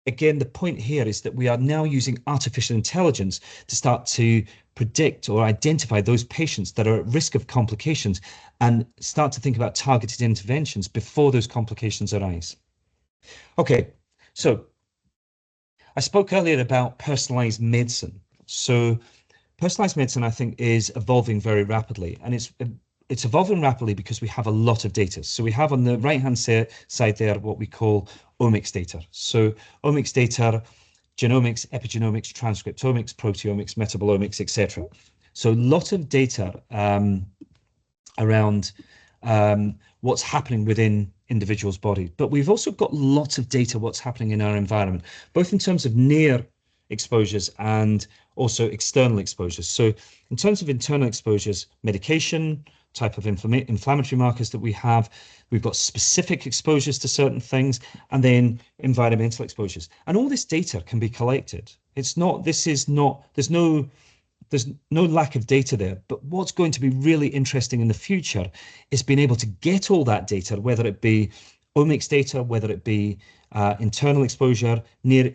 again, the point here is that we are now using artificial intelligence to start to predict or identify those patients that are at risk of complications and start to think about targeted interventions before those complications arise. Okay, so I spoke earlier about personalized medicine. So personalized medicine, I think, is evolving very rapidly, and it's evolving rapidly because we have a lot of data. So we have on the right-hand side there what we call omics data. So omics data, genomics, epigenomics, transcriptomics, proteomics, metabolomics, etc. So a lot of data around what's happening within individuals' bodies. But we've also got lots of data what's happening in our environment, both in terms of near exposures and also external exposures. So in terms of internal exposures, medication, type of inflammatory markers that we have, we've got specific exposures to certain things, and then environmental exposures. And all this data can be collected. There's no lack of data there, but what's going to be really interesting in the future is being able to get all that data, whether it be omics data, whether it be internal exposure, near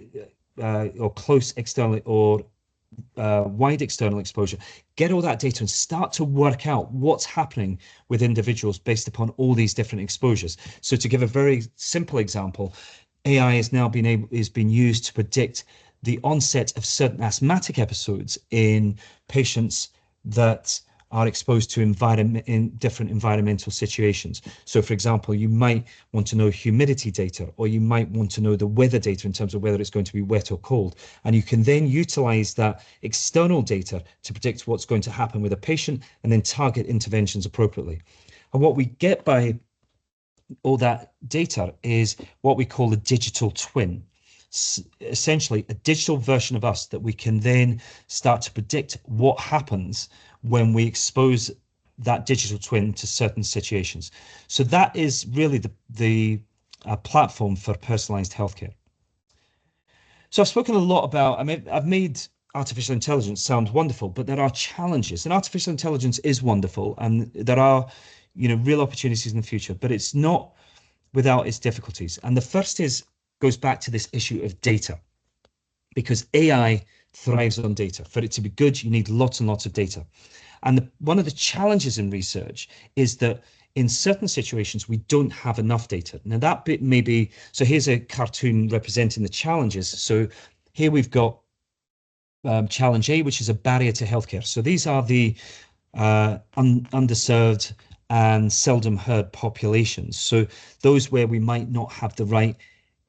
or close external or wide external exposure, get all that data and start to work out what's happening with individuals based upon all these different exposures. So to give a very simple example, AI is now being used to predict the onset of certain asthmatic episodes in patients that are exposed to different environmental situations. So for example, you might want to know humidity data, or you might want to know the weather data in terms of whether it's going to be wet or cold. And you can then utilize that external data to predict what's going to happen with a patient and then target interventions appropriately. And what we get by all that data is what we call a digital twin. Essentially a digital version of us that we can then start to predict what happens when we expose that digital twin to certain situations. So that is really the platform for personalized healthcare. So I've spoken a lot about, I've made artificial intelligence sound wonderful, but there are challenges, and artificial intelligence is wonderful, and there are, real opportunities in the future, but it's not without its difficulties. And the first goes back to this issue of data, because AI thrives on data. For it to be good, you need lots and lots of data. And one of the challenges in research is that in certain situations, we don't have enough data. Now that bit may be, so here's a cartoon representing the challenges. So here we've got challenge A, which is a barrier to healthcare. So these are the underserved and seldom heard populations. So those where we might not have the right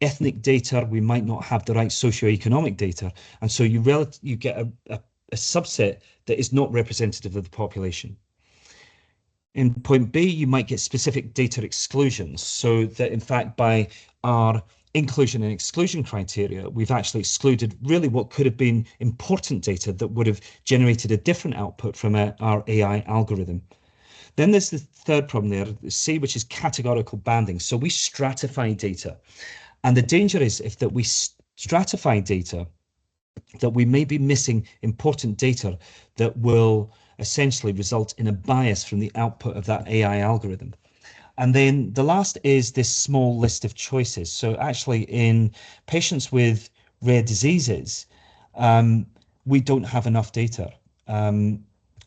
ethnic data, we might not have the right socioeconomic data. And so you get a subset that is not representative of the population. In point B, you might get specific data exclusions. So that in fact, by our inclusion and exclusion criteria, we've actually excluded really what could have been important data that would have generated a different output from our AI algorithm. Then there's the third problem there, C, which is categorical banding. So we stratify data. And the danger is that we stratify data, that we may be missing important data that will essentially result in a bias from the output of that AI algorithm. And then the last is this small list of choices. So actually in patients with rare diseases, we don't have enough data.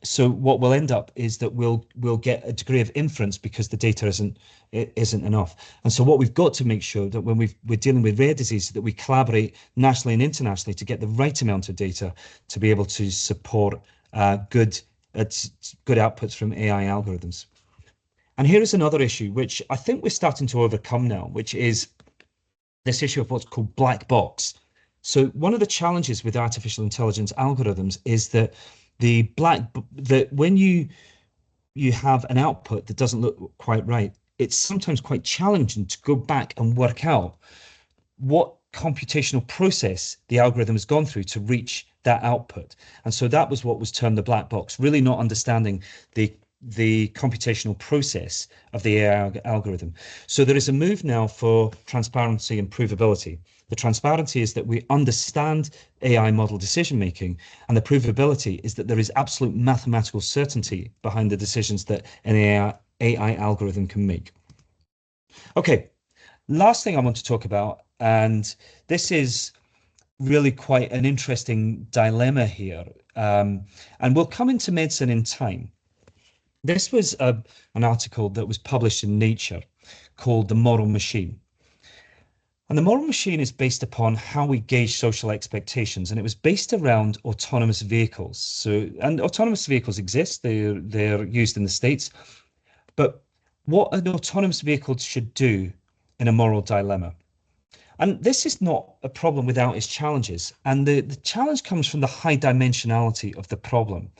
So what will end up is that we'll get a degree of inference because the data isn't enough. And so what we've got to make sure that when we're dealing with rare diseases, that we collaborate nationally and internationally to get the right amount of data to be able to support good outputs from AI algorithms. And here is another issue, which I think we're starting to overcome now, which is this issue of what's called black box. So one of the challenges with artificial intelligence algorithms is that when you have an output that doesn't look quite right, it's sometimes quite challenging to go back and work out what computational process the algorithm has gone through to reach that output. And so that was what was termed the black box, really not understanding the computational process of the AI algorithm. So there is a move now for transparency and provability. The transparency is that we understand AI model decision making, and the provability is that there is absolute mathematical certainty behind the decisions that an AI algorithm can make. Okay, last thing I want to talk about, and this is really quite an interesting dilemma here, and we'll come into medicine in time. This was an article that was published in Nature called The Moral Machine. And the moral machine is based upon how we gauge social expectations, and it was based around autonomous vehicles. And autonomous vehicles exist, they're used in the States, but what an autonomous vehicle should do in a moral dilemma. And this is not a problem without its challenges. And the challenge comes from the high dimensionality of the problem.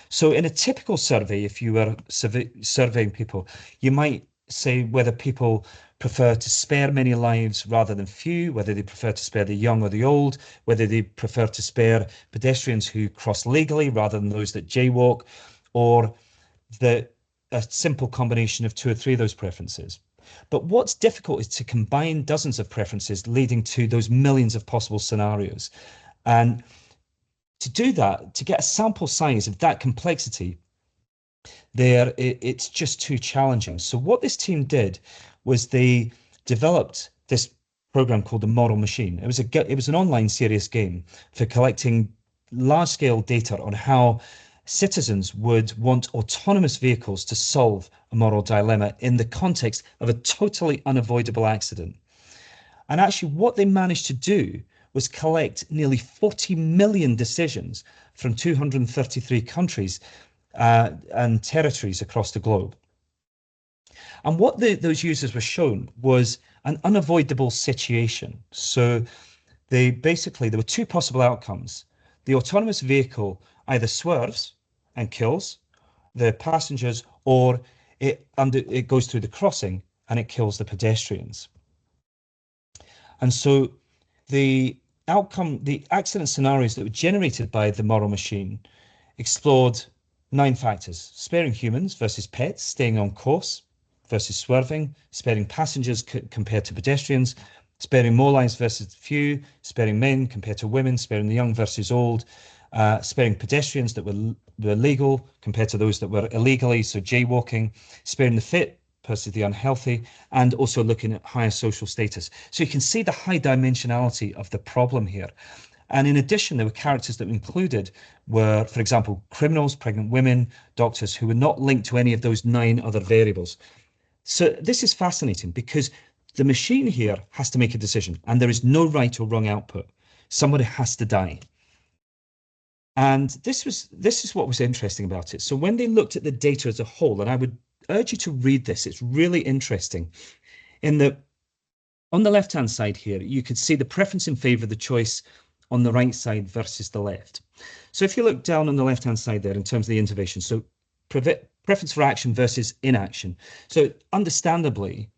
So in a typical survey, if you were surveying people, you might say whether people prefer to spare many lives rather than few, whether they prefer to spare the young or the old, whether they prefer to spare pedestrians who cross legally rather than those that jaywalk, or a simple combination of 2 or 3 of those preferences. But what's difficult is to combine dozens of preferences leading to those millions of possible scenarios. And to do that, to get a sample size of that complexity, it's just too challenging. So what this team did was they developed this program called the Moral Machine. It was an online serious game for collecting large-scale data on how citizens would want autonomous vehicles to solve a moral dilemma in the context of a totally unavoidable accident. And actually what they managed to do was collect nearly 40 million decisions from 233 countries and territories across the globe. And what those users were shown was an unavoidable situation. So there were two possible outcomes. The autonomous vehicle either swerves and kills the passengers, or it goes through the crossing and it kills the pedestrians. And so the accident scenarios that were generated by the moral machine explored 9 factors: sparing humans versus pets, staying on course versus swerving, sparing passengers compared to pedestrians, sparing more lives versus few, sparing men compared to women, sparing the young versus old, sparing pedestrians that were legal compared to those that were illegally, so jaywalking, sparing the fit versus the unhealthy, and also looking at higher social status. So you can see the high dimensionality of the problem here. And in addition, there were characters that were included were, for example, criminals, pregnant women, doctors who were not linked to any of those 9 other variables. So this is fascinating because the machine here has to make a decision, and there is no right or wrong output. Somebody has to die. And this is what was interesting about it. So when they looked at the data as a whole, and I would urge you to read this, it's really interesting. On the left-hand side here, you could see the preference in favor of the choice on the right side versus the left. So if you look down on the left-hand side there in terms of the intervention, so preference for action versus inaction. So understandably,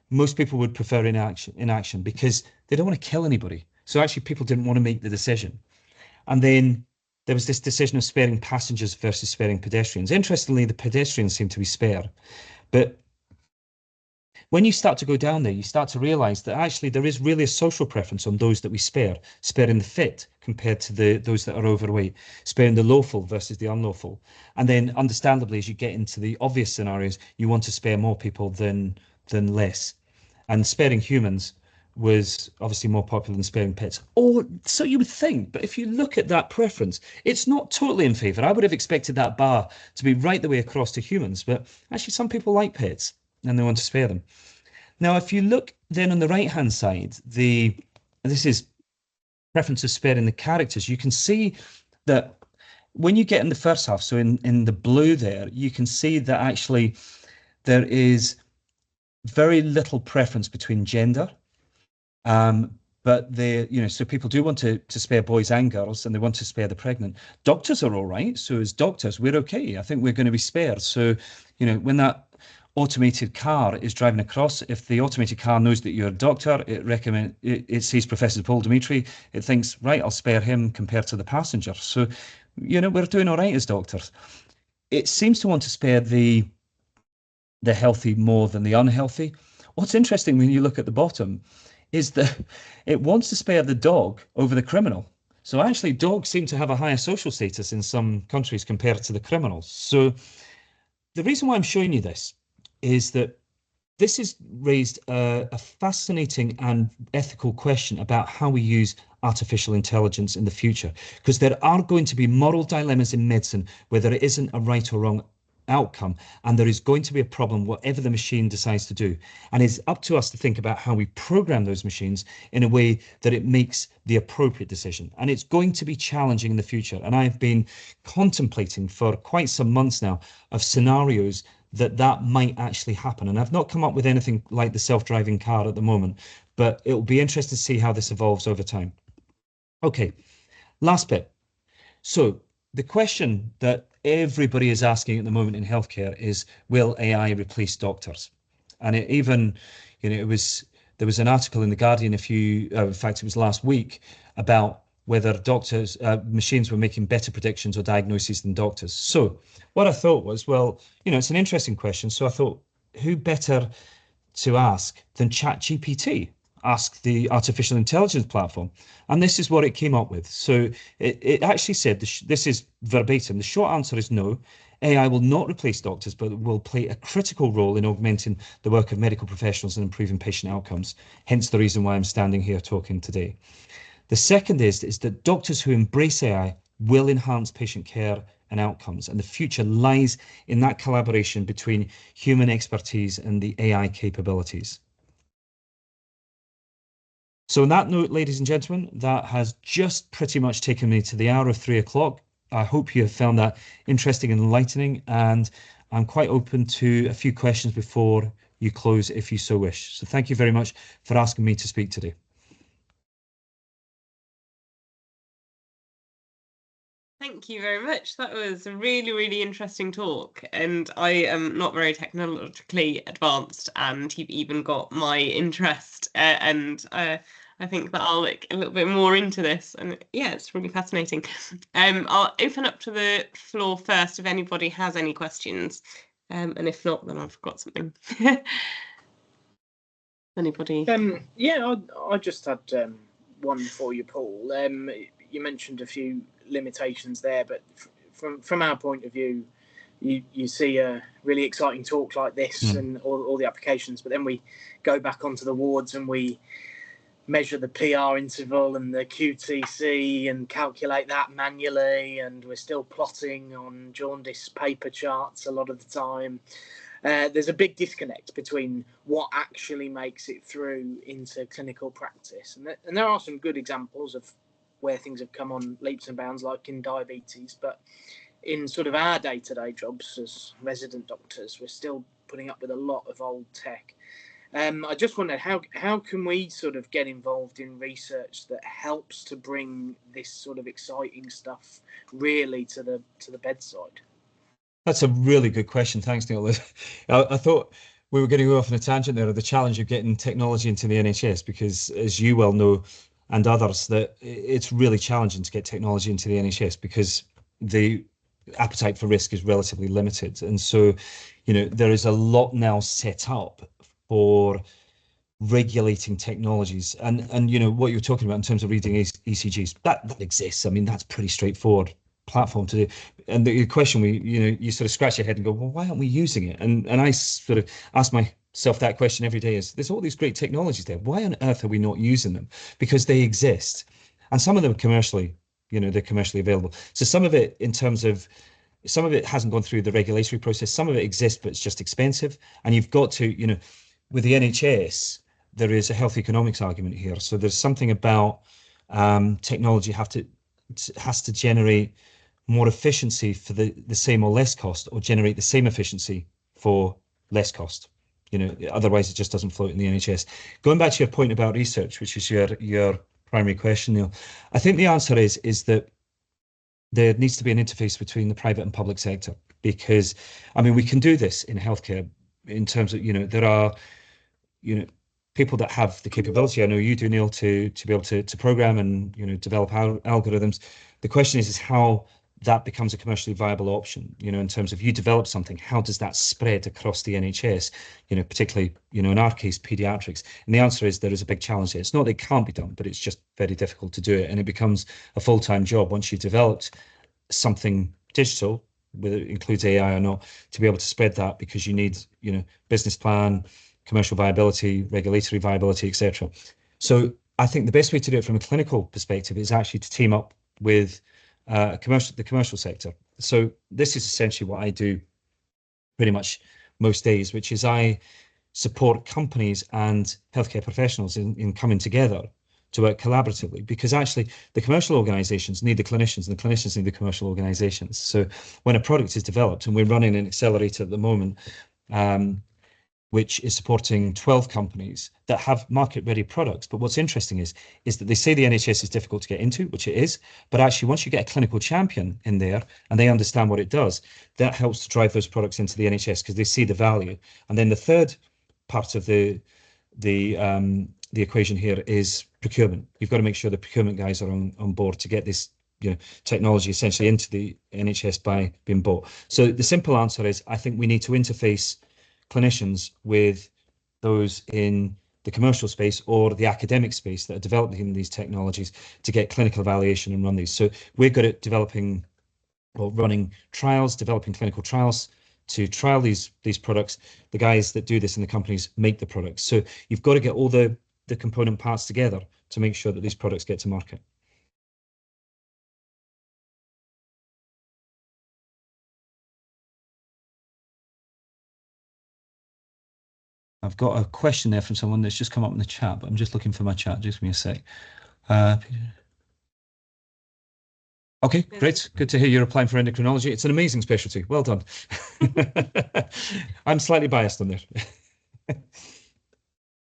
most people would prefer inaction because they don't want to kill anybody. So actually people didn't want to make the decision. And then there was this decision of sparing passengers versus sparing pedestrians. Interestingly, the pedestrians seem to be spared. But when you start to go down there, you start to realize that actually there is really a social preference on those that we spare, sparing the fit compared to those that are overweight, sparing the lawful versus the unlawful. And then understandably, as you get into the obvious scenarios, you want to spare more people than less. And sparing humans was obviously more popular than sparing pets. Or so you would think, but if you look at that preference, it's not totally in favor. I would have expected that bar to be right the way across to humans, but actually some people like pets and they want to spare them. Now, if you look then on the right-hand side, this is preference of sparing the characters. You can see that when you get in the first half, so in the blue there, you can see that actually there is very little preference between gender. But so people do want to spare boys and girls, and they want to spare the pregnant. Doctors are all right. So as doctors, we're okay. I think we're going to be spared. So, when that automated car is driving across, if the automated car knows that you're a doctor, it sees Professor Paul Dimitri, it thinks, right, I'll spare him compared to the passenger. So, we're doing all right as doctors. It seems to want to spare the healthy more than the unhealthy. What's interesting when you look at the bottom is that it wants to spare the dog over the criminal. So actually dogs seem to have a higher social status in some countries compared to the criminals. So the reason why I'm showing you this is that this has raised a fascinating and ethical question about how we use artificial intelligence in the future, because there are going to be moral dilemmas in medicine where there isn't a right or wrong outcome, and there is going to be a problem whatever the machine decides to do, and it's up to us to think about how we program those machines in a way that it makes the appropriate decision. And it's going to be challenging in the future, and I've been contemplating for quite some months now of scenarios that might actually happen, and I've not come up with anything like the self-driving car at the moment, but it'll be interesting to see how this evolves over time. Okay, last bit. So the question that everybody is asking at the moment in healthcare is, will AI replace doctors? And it even, there was an article in The Guardian in fact, it was last week, about whether machines were making better predictions or diagnoses than doctors. So what I thought was, well, it's an interesting question. So I thought, who better to ask than ChatGPT? Ask the artificial intelligence platform, and this is what it came up with. So it actually said, this is verbatim, the short answer is no. AI will not replace doctors, but will play a critical role in augmenting the work of medical professionals and improving patient outcomes, hence the reason why I'm standing here talking today. The second is that doctors who embrace AI will enhance patient care and outcomes, and the future lies in that collaboration between human expertise and the AI capabilities. So on that note, ladies and gentlemen, that has just pretty much taken me to the hour of 3 o'clock. I hope you have found that interesting and enlightening, and I'm quite open to a few questions before you close if you so wish. So thank you very much for asking me to speak today. Thank you very much. That was a really, really interesting talk. And I am not very technologically advanced, and you've even got my interest. I think that I'll look a little bit more into this. And yeah, it's really fascinating. I'll open up to the floor first if anybody has any questions. And if not, then I've forgot something. Anybody? Yeah, I just had one for you, Paul. You mentioned a few limitations there, but from our point of view, you see a really exciting talk like this and all the applications, but then we go back onto the wards and we measure the PR interval and the QTC and calculate that manually, and we're still plotting on jaundice paper charts a lot of the time. There's a big disconnect between what actually makes it through into clinical practice. And there are some good examples of where things have come on leaps and bounds, like in diabetes. But in sort of our day-to-day jobs as resident doctors, we're still putting up with a lot of old tech. I just wondered how can we sort of get involved in research that helps to bring this sort of exciting stuff really to the bedside? That's a really good question. Thanks, Neil. I thought we were going to go off on a tangent there of the challenge of getting technology into the NHS, because as you well know, and others, that it's really challenging to get technology into the NHS because the appetite for risk is relatively limited. And so, there is a lot now set up for regulating technologies. And what you're talking about in terms of reading ECGs, that exists. I mean, that's pretty straightforward platform to do. And the question you sort of scratch your head and go, well, why aren't we using it? And I sort of ask myself that question every day: is there's all these great technologies there, why on earth are we not using them? Because they exist, and some of them are commercially, they're commercially available. So some of it hasn't gone through the regulatory process, some of it exists, but it's just expensive. And you've got to, with the NHS, there is a health economics argument here. So there's something about technology has to generate more efficiency for the same or less cost, or generate the same efficiency for less cost. Otherwise it just doesn't float in the NHS. Going back to your point about research, which is your primary question, Neil, I think the answer is that there needs to be an interface between the private and public sector, because I mean we can do this in healthcare in terms of there are people that have the capability. I know you do, Neil, to be able to program and develop algorithms. The question is how that becomes a commercially viable option. In terms of you develop something, how does that spread across the NHS? Particularly in our case, pediatrics. And the answer is there is a big challenge there. It's not that it can't be done, but it's just very difficult to do it, and it becomes a full-time job once you've developed something digital, whether it includes AI or not, to be able to spread that, because you need business plan, commercial viability, regulatory viability, etc. So I think the best way to do it from a clinical perspective is actually to team up with the commercial sector. So this is essentially what I do pretty much most days, which is I support companies and healthcare professionals in coming together to work collaboratively, because actually the commercial organizations need the clinicians and the clinicians need the commercial organizations. So when a product is developed, and we're running an accelerator at the moment, which is supporting 12 companies that have market-ready products. But what's interesting is that they say the NHS is difficult to get into, which it is, but actually once you get a clinical champion in there and they understand what it does, that helps to drive those products into the NHS because they see the value. And then the third part of the equation here is procurement. You've got to make sure the procurement guys are on board to get this technology essentially into the NHS by being bought. So the simple answer is I think we need to interface clinicians with those in the commercial space or the academic space that are developing these technologies to get clinical evaluation and run these. So we're good at developing or running trials, developing clinical trials to trial these products. The guys that do this in the companies make the products. So you've got to get all the component parts together to make sure that these products get to market. I've got a question there from someone that's just come up in the chat, but I'm just looking for my chat. Just give me a sec. Okay, great. Good to hear you're applying for endocrinology. It's an amazing specialty. Well done. I'm slightly biased on there.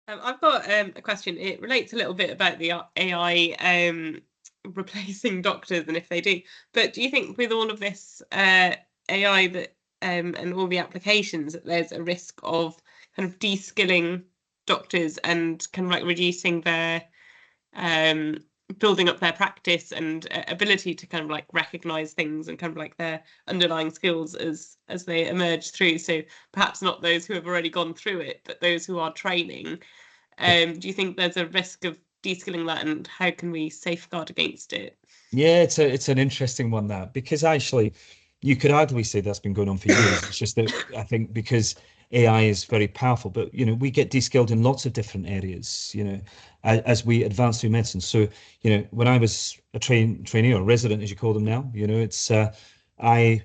I've got a question. It relates a little bit about the AI replacing doctors and if they do. But do you think with all of this AI that and all the applications that there's a risk of kind of de-skilling doctors and kind of like reducing their building up their practice and ability to kind of like recognize things and kind of like their underlying skills as they emerge through? So perhaps not those who have already gone through it, but those who are training. Do you think there's a risk of de-skilling that, and how can we safeguard against it? Yeah, it's an interesting one, that, because actually you could arguably say that's been going on for years. It's just that I think because AI is very powerful, but we get de-skilled in lots of different areas, as we advance through medicine. So, when I was a trainee or resident, as you call them now, it's I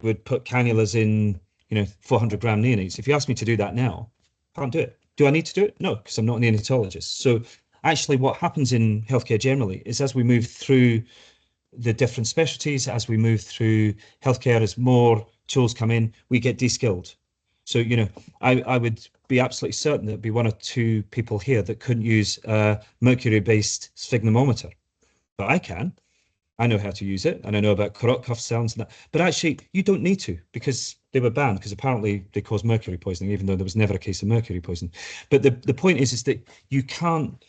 would put cannulas in 400-gram neonates. If you ask me to do that now, I can't do it. Do I need to do it? No, because I'm not a neonatologist. So actually what happens in healthcare generally is as we move through the different specialties, as we move through healthcare, as more tools come in, we get de-skilled. So, I would be absolutely certain there'd be one or two people here that couldn't use a mercury-based sphygmometer, but I can. I know how to use it, and I know about carotid cuff sounds and that. But actually, you don't need to, because they were banned, because apparently they cause mercury poisoning, even though there was never a case of mercury poisoning. But the point is that you can't,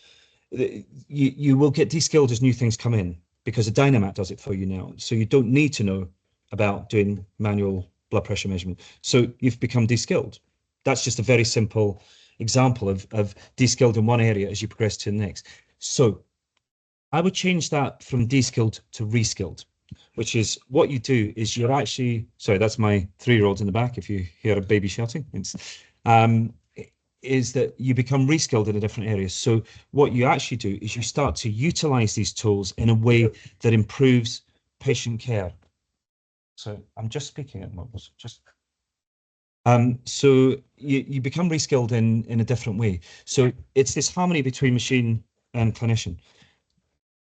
you will get de-skilled as new things come in, because a Dynamat does it for you now. So you don't need to know about doing manual blood pressure measurement. So you've become de-skilled. That's just a very simple example of de-skilled in one area as you progress to the next. So I would change that from de-skilled to re-skilled, which is what you do is you're actually, sorry, that's my 3-year-old in the back, if you hear a baby shouting, is that you become re-skilled in a different area. So what you actually do is you start to utilize these tools in a way that improves patient care. So I'm just speaking at the moment, so you become re-skilled in a different way. So it's this harmony between machine and clinician.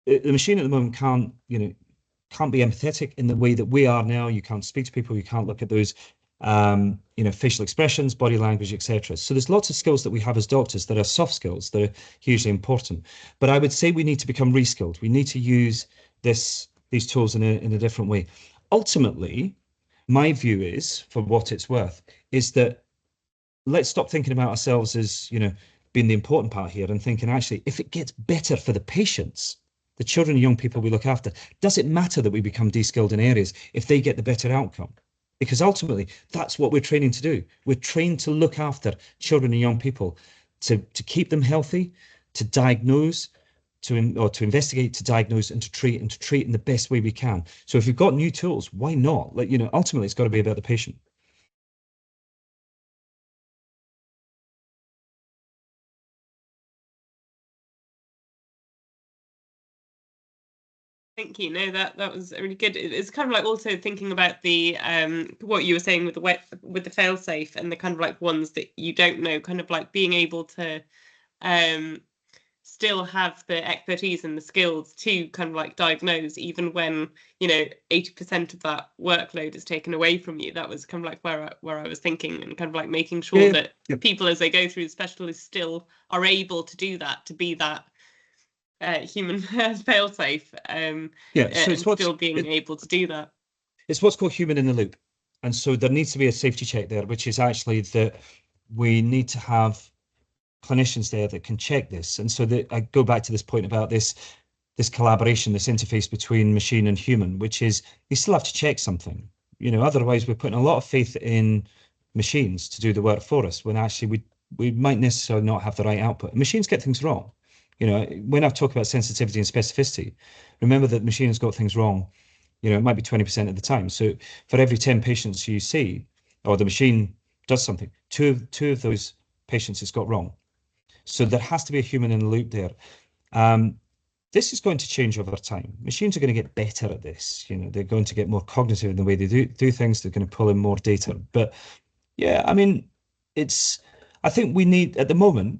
The machine at the moment can't be empathetic in the way that we are now. You can't speak to people. You can't look at those, facial expressions, body language, etc. So there's lots of skills that we have as doctors that are soft skills that are hugely important. But I would say we need to become re-skilled. We need to use these tools in a different way. Ultimately, my view is, for what it's worth, is that let's stop thinking about ourselves as being the important part here, and thinking actually if it gets better for the patients, the children and young people we look after, does it matter that we become de-skilled in areas if they get the better outcome? Because ultimately, that's what we're training to do. We're trained to look after children and young people, to keep them healthy, to diagnose, to investigate, to diagnose, and to treat in the best way we can. So if we've got new tools, why not? Ultimately, it's got to be about the patient. Thank you. No, that was really good. It's kind of like also thinking about the what you were saying with the fail-safe and the kind of like ones that you don't know, kind of like being able to still have the expertise and the skills to kind of like diagnose, even when 80% of that workload is taken away from you. That was kind of like where I was thinking, and kind of like making sure that people as they go through the specialist still are able to do that, to be that human fail-safe, so it's still being able to do that. It's what's called human in the loop, and so there needs to be a safety check there, which is actually that we need to have clinicians there that can check this. And so I go back to this point about this collaboration, this interface between machine and human, which is you still have to check something. Otherwise we're putting a lot of faith in machines to do the work for us, when actually we might necessarily not have the right output. Machines get things wrong. When I talk about sensitivity and specificity, remember that the machine has got things wrong. It might be 20% of the time. So for every 10 patients you see, or the machine does something, two of those patients it's got wrong. So there has to be a human in the loop there. This is going to change over time. Machines are going to get better at this. They're going to get more cognitive in the way they do things. They're going to pull in more data. But yeah, I think we need, at the moment,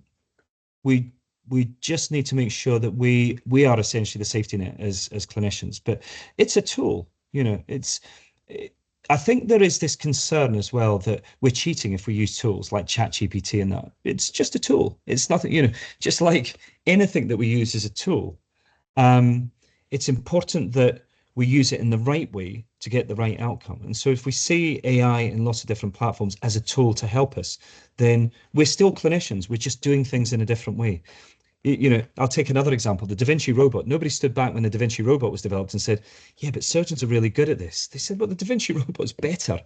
we we just need to make sure that we are essentially the safety net as clinicians. But it's a tool, you know. I think there is this concern as well that we're cheating if we use tools like ChatGPT and that. It's just a tool. It's nothing, you know, just like anything that we use is a tool. It's important that we use it in the right way to get the right outcome. And so if we see AI in lots of different platforms as a tool to help us, then we're still clinicians. We're just doing things in a different way. You know, I'll take another example, the Da Vinci robot. Nobody stood back when the Da Vinci robot was developed and said, yeah, but surgeons are really good at this. They said, well, the Da Vinci robot's better,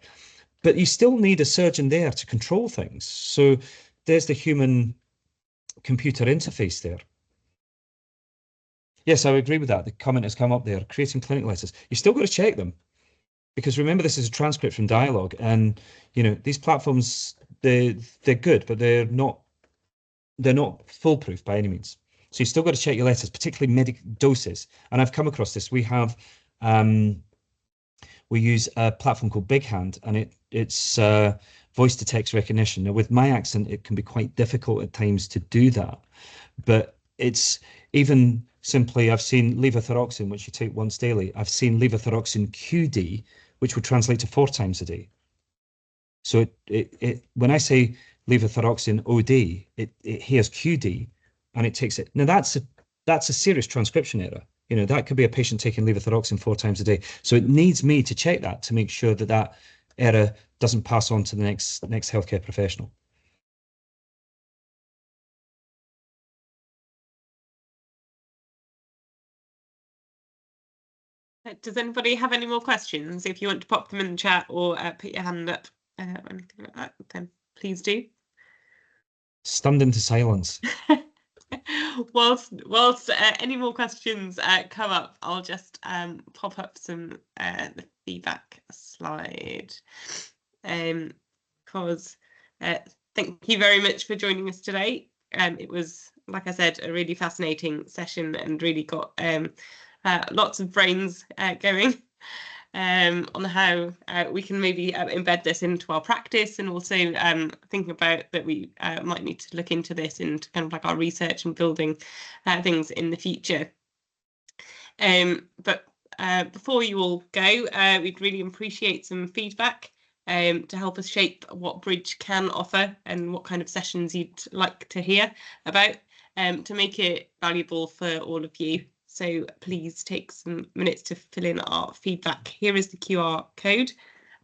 but you still need a surgeon there to control things. So there's the human computer interface there. Yes, I agree with that. The comment has come up there, creating clinic letters. You still got to check them, because remember, this is a transcript from dialogue, and you know, these platforms, they're good, but they're not foolproof by any means. So you still got to check your letters, particularly medical doses. And I've come across this. We have we use a platform called Big Hand, and it's voice to text recognition. Now, with my accent, it can be quite difficult at times to do that, but it's even simply, I've seen levothyroxine, which you take once daily. I've seen levothyroxine QD, which would translate to 4 times a day. So when I say levothyroxine OD, it hears QD and it takes it. Now that's a serious transcription error. You know, that could be a patient taking levothyroxine 4 times a day. So it needs me to check that to make sure that that error doesn't pass on to the next healthcare professional. Does anybody have any more questions? If you want to pop them in the chat or put your hand up or anything like that, then please do. Stunned into silence. Whilst any more questions come up, I'll just pop up some the feedback slide. Because thank you very much for joining us today. It was, like I said, a really fascinating session and really got lots of brains going on how we can maybe embed this into our practice, and also thinking about that we might need to look into this into kind of like our research and building things in the future. But before you all go, we'd really appreciate some feedback to help us shape what Bridge can offer and what kind of sessions you'd like to hear about, to make it valuable for all of you. So please take some minutes to fill in our feedback. Here is the QR code,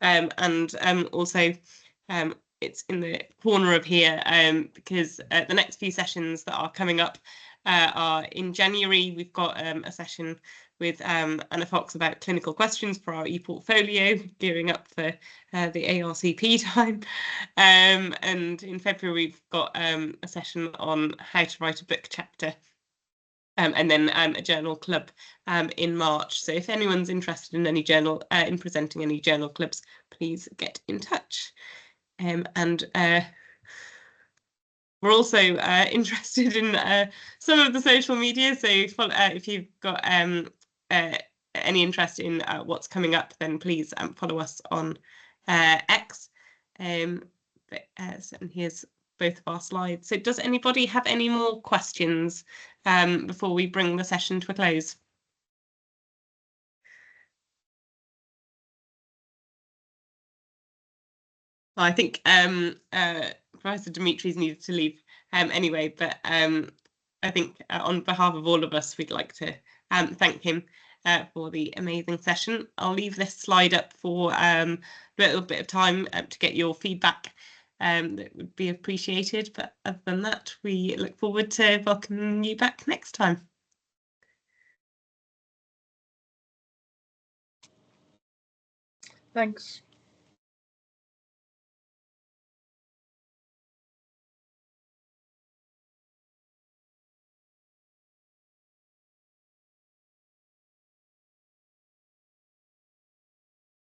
and also it's in the corner of here, because the next few sessions that are coming up are in January. We've got a session with Anna Fox about clinical questions for our e-portfolio, gearing up for the ARCP time. And in February, we've got a session on how to write a book chapter. And then a journal club in March. So if anyone's interested in any journal, in presenting any journal clubs, please get in touch. And we're also interested in some of the social media. So if you've got any interest in what's coming up, then please follow us on X. And here's both of our slides. So does anybody have any more questions before we bring the session to a close? Well, I think Professor Dimitri's needed to leave anyway, but I think on behalf of all of us, we'd like to thank him for the amazing session. I'll leave this slide up for a little bit of time to get your feedback. That would be appreciated, but other than that, we look forward to welcoming you back next time. Thanks.